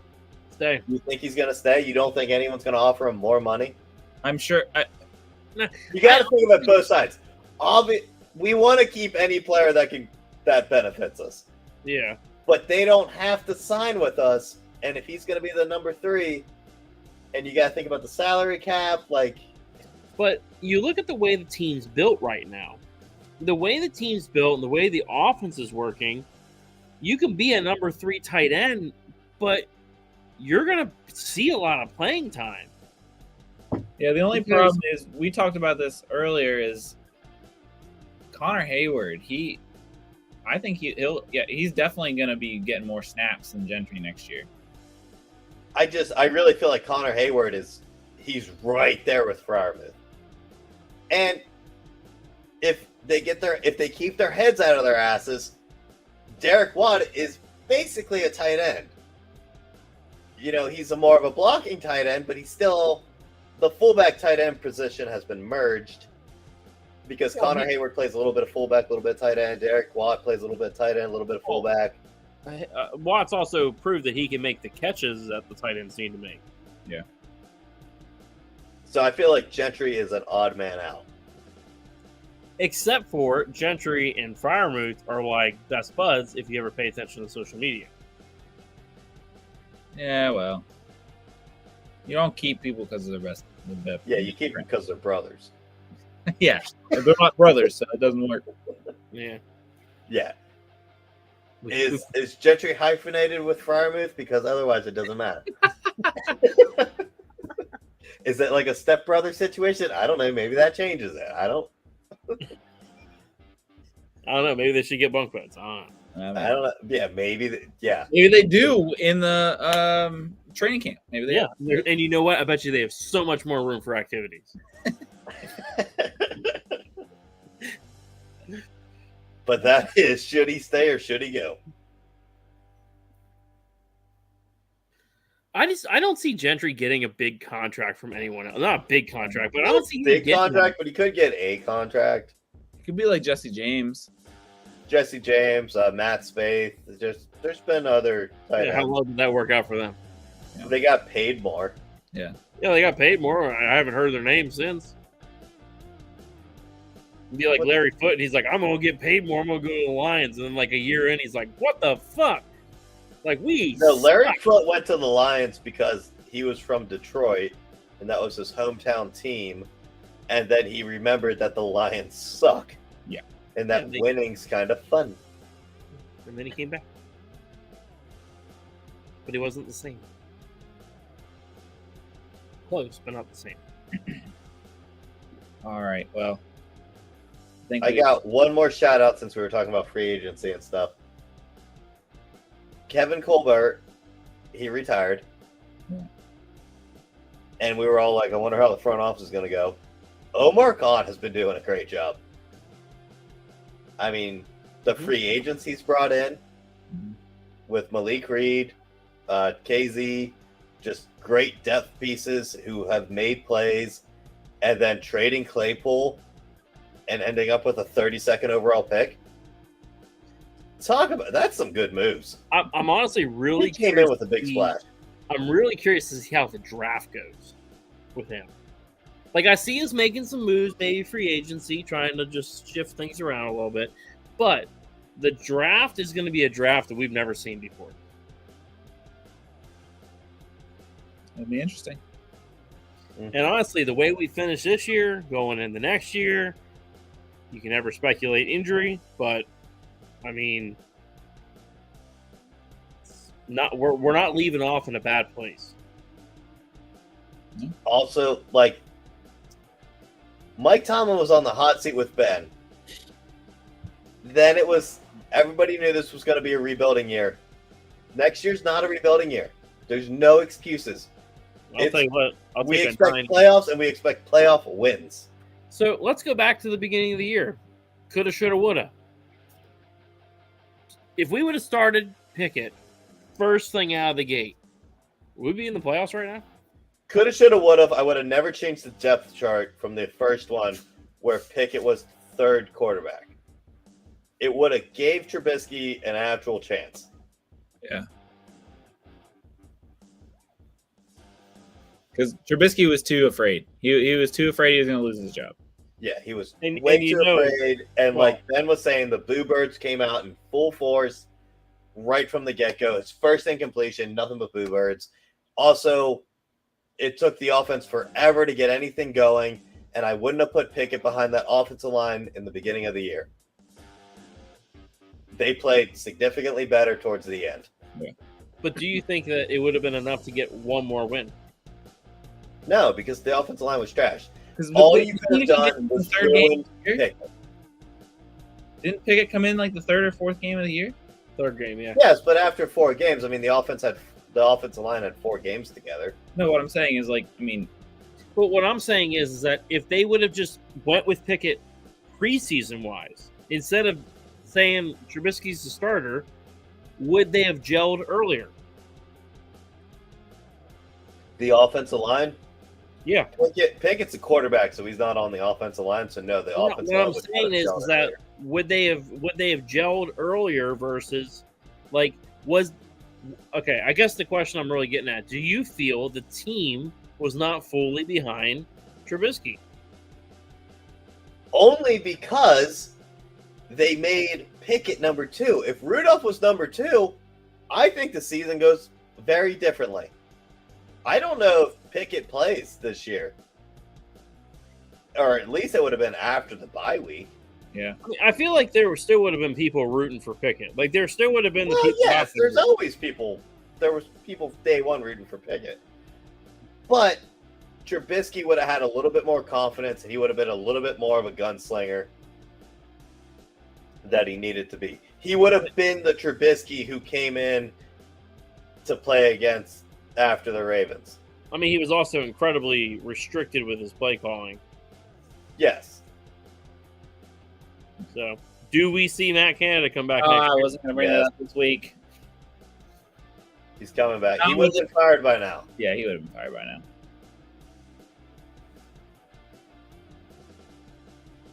You think he's going to stay? You don't think anyone's going to offer him more money?
I'm sure.
You got to think about both sides. We want to keep any player that benefits us.
Yeah.
But they don't have to sign with us. And if he's going to be the number 3, and you got to think about the salary cap,
But you look at the way the team's built right now. The way the team's built and the way the offense is working, you can be a number 3 tight end, but you're going to see a lot of playing time.
Yeah, the only problem is we talked about this earlier. Is Connor Hayward? I think he's definitely going to be getting more snaps than Gentry next year.
I really feel like Connor Hayward he's right there with Freiermuth. And if they keep their heads out of their asses, Derek Watt is basically a tight end. He's more of a blocking tight end, but he's still the fullback tight end position has been merged because Connor Hayward plays a little bit of fullback, a little bit of tight end. Derek Watt plays a little bit of tight end, a little bit of fullback.
Watt's also proved that he can make the catches that the tight ends need to make.
Yeah.
So I feel like Gentry is an odd man out.
Except for Gentry and Freiermuth are like best buds if you ever pay attention to social media.
Yeah, well, you don't keep people because of the rest.
Yeah, you keep them because they're brothers.
Yeah, they're not brothers, so it doesn't work.
Yeah.
Yeah. Is Gentry hyphenated with Fryermuth? Because otherwise it doesn't matter. Is it like a stepbrother situation? I don't know. Maybe that changes it. I don't
know. Maybe they should get bunk beds. I don't know.
I don't know. Yeah, maybe. Yeah.
Maybe they do in the training camp. Maybe they.
Yeah, and you know what? I bet you they have so much more room for activities.
But that is, should he stay or should he go?
I don't see Gentry getting a big contract from anyone else. Not a big contract, but I don't see
big contract, but he could get a contract.
It could be like Jesse James.
Jesse James, Matt Spaeth. There's been other.
How well did that work out for them?
They got paid more.
Yeah,
they got paid more. I haven't heard their name since. It'd be like Larry Foote, and he's like, "I'm gonna get paid more. I'm gonna go to the Lions." And then like a year in, he's like, "What the fuck?" Like
Larry Foote went to the Lions because he was from Detroit, and that was his hometown team. And then he remembered that the Lions suck.
Yeah.
And that winning's kind of fun.
And then he came back. But he wasn't the same. Close, but not the same.
All right. Well,
I got one more shout out since we were talking about free agency and stuff. Kevin Colbert, he retired.
Yeah.
And we were all like, I wonder how the front office is going to go. Omar Khan has been doing a great job. I mean, the free agents he's brought in with Malik Reed, KZ, just great depth pieces who have made plays, and then trading Claypool and ending up with a 32nd overall pick. Talk about that's some good moves.
I'm honestly really
he came in with a big splash.
I'm really curious to see how the draft goes with him. Like I see us making some moves, maybe free agency, trying to just shift things around a little bit. But the draft is going to be a draft that we've never seen before.
It'll be interesting.
And honestly, the way we finish this year, going into next year, you can never speculate injury, but I mean, we're not leaving off in a bad place.
Also, like Mike Tomlin was on the hot seat with Ben. Then it was everybody knew this was going to be a rebuilding year. Next year's not a rebuilding year. There's no excuses.
I'll tell you what.
We expect playoffs and we expect playoff wins.
So let's go back to the beginning of the year. Coulda, shoulda, woulda. If we would have started Pickett first thing out of the gate, would we be in the playoffs right now?
Coulda, shoulda, woulda. I would have never changed the depth chart from the first one where Pickett was third quarterback. It would have gave Trubisky an actual chance.
Yeah. Because Trubisky was too afraid. He was too afraid he was going to lose his job.
Yeah, he was way too afraid. And like Ben was saying, the Boo Birds came out in full force right from the get-go. His first incompletion, nothing but Boo Birds. Also, it took the offense forever to get anything going, and I wouldn't have put Pickett behind that offensive line in the beginning of the year. They played significantly better towards the end.
Yeah.
But do you think that it would have been enough to get one more win?
No, because the offensive line was trash. All you could have done was ruin Pickett.
Didn't Pickett come in like the third or fourth game of the year?
Third game, yeah.
Yes, but after 4 games, I mean, the offensive line had 4 games together.
No, what I'm saying is like, I mean,
but what I'm saying is that if they would have just went with Pickett preseason wise, instead of saying Trubisky's the starter, would they have gelled earlier?
The offensive line?
Yeah.
Pickett's a quarterback, so he's not on the offensive line. So no, the offensive line.
What I'm saying is that would they have gelled earlier versus like okay? I guess the question I'm really getting at: do you feel the team was not fully behind Trubisky?
Only because they made Pickett number 2. If Rudolph was number 2, I think the season goes very differently. I don't know if Pickett plays this year. Or at least it would have been after the bye week.
Yeah.
I mean, I feel like still would have been people rooting for Pickett. Like there still would have been the
Well,
people.
yes, there's always people. There was people day one rooting for Pickett, but Trubisky would have had a little bit more confidence, and he would have been a little bit more of a gunslinger that he needed to be. He would have been the Trubisky who came in to play against after the Ravens.
I mean, he was also incredibly restricted with his play calling.
Yes.
So, do we see Matt Canada come back?
I
next year?
wasn't going to bring that up this week.
He's coming back.
How
He would
was
have been fired by now.
Yeah, he would have been fired by now.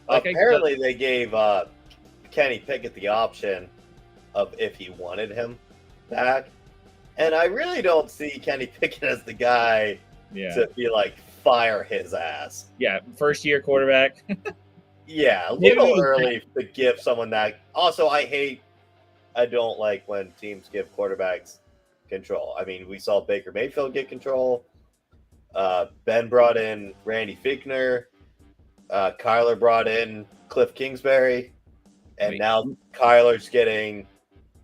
Apparently, they gave Kenny Pickett the option of if he wanted him back. And I really don't see Kenny Pickett as the guy to be like, fire his ass.
Yeah, first year quarterback.
Yeah, a little early to give someone that. Also, I don't like when teams give quarterbacks control. I mean, we saw Baker Mayfield get control. Ben brought in Randy Fichtner. Kyler brought in Cliff Kingsbury. And now Kyler's getting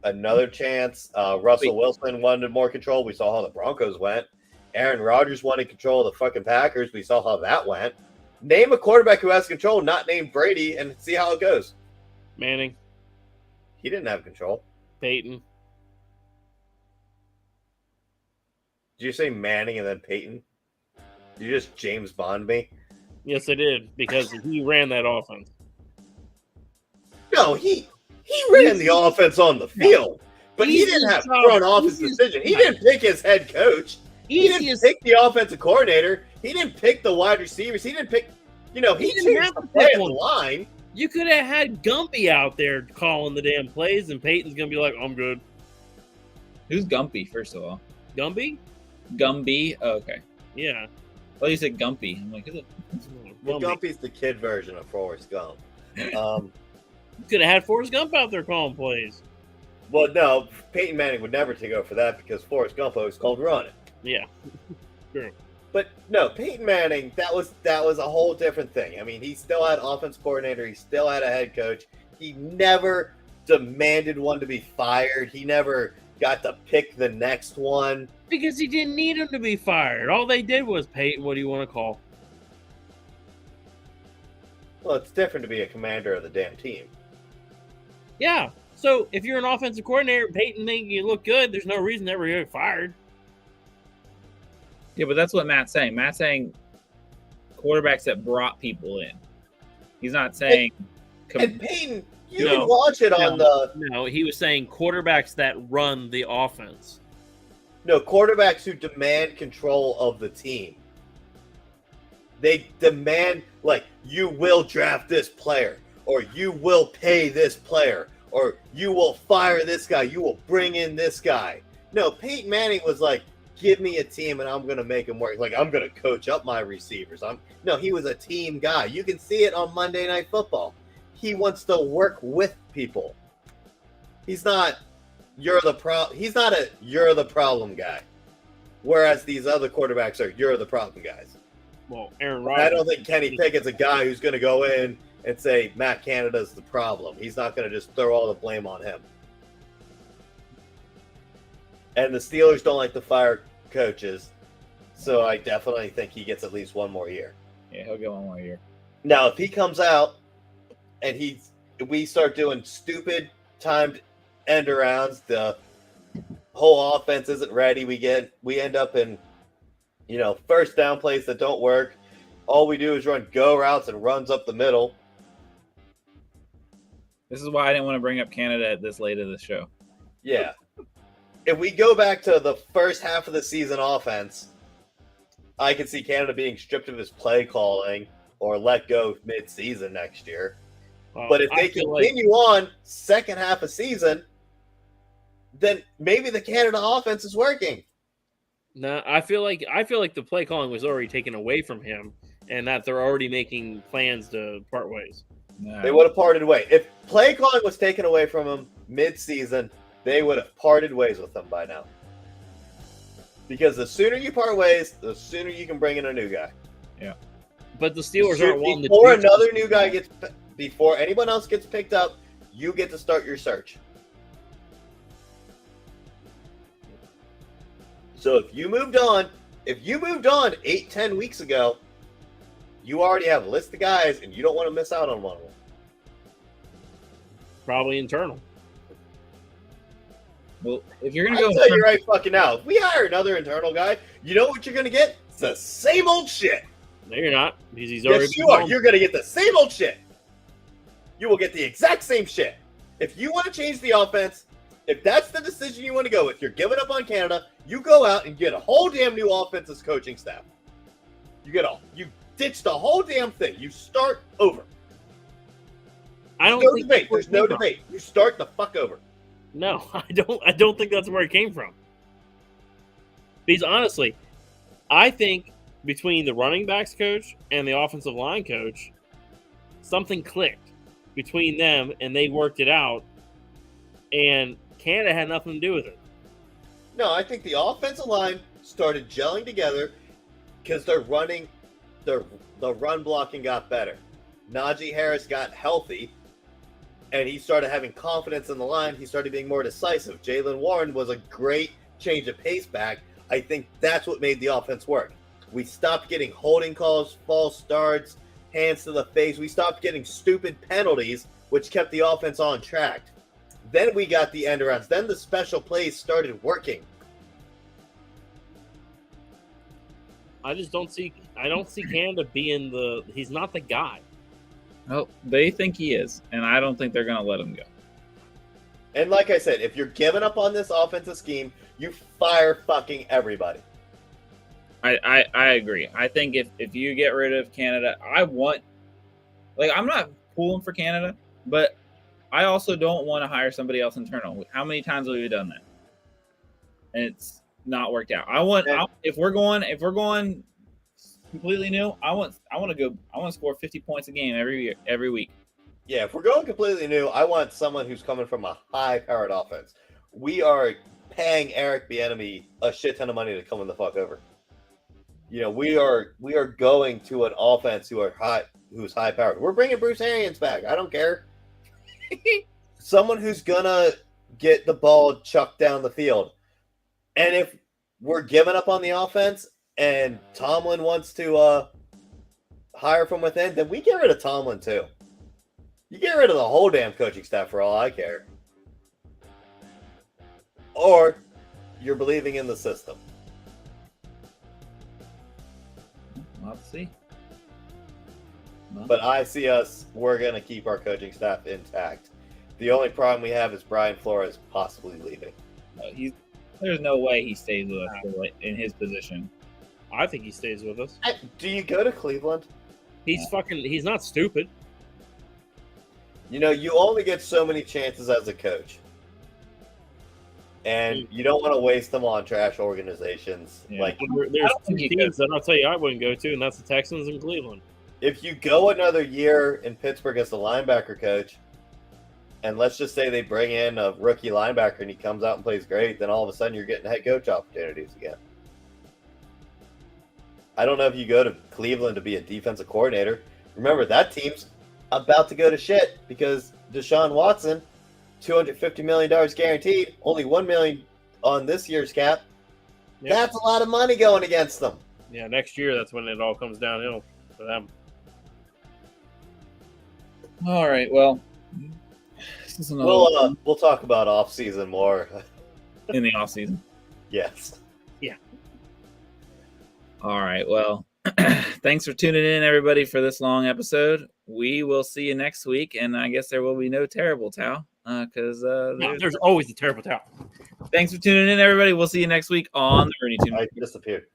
another chance. Russell Wilson wanted more control. We saw how the Broncos went. Aaron Rodgers wanted control of the fucking Packers. We saw how that went. Name a quarterback who has control, not named Brady, and see how it goes.
Manning,
He didn't have control.
Peyton.
Did you say Manning and then Peyton? Did you just James Bond me?
Yes, I did, because he ran that offense.
No, he ran the offense on the field, but he didn't have front office decision. He didn't pick his head coach. He didn't pick the offensive coordinator. He didn't pick the wide receivers. He didn't pick, he didn't have to play the line.
You could have had Gumpy out there calling the damn plays, and Peyton's going to be like, I'm good.
Who's Gumpy, first of all?
Gumby?
Gumby? Oh, okay.
Yeah.
Well, you said Gumpy. I'm like, who's it?
Gumpy's the kid version of Forrest Gump.
Could have had Forrest Gump out there calling plays.
Well, no, Peyton Manning would never take over for that because Forrest Gump always called running.
Yeah. True.
But no, Peyton Manning, that was a whole different thing. I mean, he still had offense coordinator. He still had a head coach. He never demanded one to be fired. He never got to pick the next one.
Because he didn't need him to be fired. All they did was, Peyton, what do you want to call?
Well, it's different to be a commander of the damn team.
Yeah. So if you're an offensive coordinator, Peyton making you look good, there's no reason to ever get fired.
Yeah, but that's what Matt's saying. Matt's saying quarterbacks that brought people in. He's not saying.
And Peyton, you can watch it on the.
No, he was saying quarterbacks that run the offense.
No, quarterbacks who demand control of the team. They demand, like, you will draft this player, or you will pay this player, or you will fire this guy, you will bring in this guy. No, Peyton Manning was like, give me a team and I'm going to make him work. Like, I'm going to coach up my receivers. No, he was a team guy. You can see it on Monday Night Football. He wants to work with people. He's not, he's not a you're the problem guy. Whereas these other quarterbacks are you're the problem guys.
Well, Aaron Rodgers.
I don't think Kenny Pickett's a guy who's going to go in and say Matt Canada's the problem. He's not going to just throw all the blame on him. And the Steelers don't like to fire coaches, so I definitely think he gets at least one more year.
Yeah, he'll get one more year.
Now, if he comes out and we start doing stupid timed end arounds, the whole offense isn't ready. We end up in first down plays that don't work. All we do is run go routes and runs up the middle.
This is why I didn't want to bring up Canada at this late of the show.
Yeah. If we go back to the first half of the season offense, I can see Canada being stripped of his play calling or let go mid-season next year. But if they continue on second half of season, then maybe the Canada offense is working.
No, I feel like the play calling was already taken away from him, and that they're already making plans to part ways.
No.
They would have parted ways. If play calling was taken away from him mid-season, they would have parted ways with him by now. Because the sooner you part ways, the sooner you can bring in a new guy.
Yeah.
But the Steelers aren't wanting to.
Before another new guy gets before anyone else gets picked up, you get to start your search. So if you moved on 8-10 weeks ago, you already have a list of guys, and you don't want to miss out on one of them.
Probably internal.
Well, if you're gonna go,
I'll tell you right fucking now. If we hire another internal guy, you know what you're gonna get? It's the same old shit.
No, you're not, because he's already.
Yes, you are. You're gonna get the same old shit. You will get the exact same shit. If you want to change the offense, if that's the decision you want to go with, you're giving up on Canada. You go out and get a whole damn new offensive coaching staff. You ditch the whole damn thing. You start over. There's no debate. You start the fuck over.
No, I don't think that's where it came from. Because honestly, I think between the running backs coach and the offensive line coach, something clicked between them and they worked it out, and Canada had nothing to do with it.
No, I think the offensive line started gelling together because the run blocking got better. Najee Harris got healthy, and he started having confidence in the line. He started being more decisive. Jaylen Warren was a great change of pace back. I think that's what made the offense work. We stopped getting holding calls, false starts, hands to the face. We stopped getting stupid penalties, which kept the offense on track. Then we got the end arounds. Then the special plays started working.
I don't see Canada being he's not the guy.
Oh, they think he is, and I don't think they're going to let him go.
And like I said, if you're giving up on this offensive scheme, you fire fucking everybody.
I agree. I think if you get rid of Canada, I'm not pulling for Canada, but I also don't want to hire somebody else internal. How many times have we done that? And it's not worked out. If we're going completely new, I want to score 50 points a game every week.
Yeah, if we're going completely new, I want someone who's coming from a high-powered offense. We are paying Eric Bieniemy a shit ton of money to come in the fuck over. You know, we are going to an offense who's high-powered. We're bringing Bruce Arians back. I don't care. Someone who's gonna get the ball chucked down the field. And if we're giving up on the offense and Tomlin wants to hire from within, then we get rid of Tomlin too. You get rid of the whole damn coaching staff for all I care. Or you're believing in the system.
Let's see.
But I see we're going to keep our coaching staff intact. The only problem we have is Brian Flores possibly leaving.
There's no way he stays with us in his position.
I think he stays with us.
Do you go to Cleveland?
He's not stupid.
You know, you only get so many chances as a coach. And you don't want to waste them on trash organizations.
Yeah.
Like,
there's two teams that I'll tell you I wouldn't go to, and that's the Texans and Cleveland.
if you go another year in Pittsburgh as the linebacker coach, and let's just say they bring in a rookie linebacker and he comes out and plays great, then all of a sudden you're getting head coach opportunities again. I don't know if you go to Cleveland to be a defensive coordinator. Remember, that team's about to go to shit because Deshaun Watson, $250 million guaranteed, only $1 million on this year's cap. Yep. That's a lot of money going against them.
Yeah, next year, that's when it all comes downhill for them.
All right, well, this is
we'll talk about off-season more.
In the off-season?
Yes.
Yeah.
All right, well, thanks for tuning in, everybody, for this long episode. We will see you next week, and I guess there will be no terrible towel because
there's always a terrible towel.
Thanks for tuning in, everybody. We'll see you next week on the Rooney Toon Report.
I disappeared.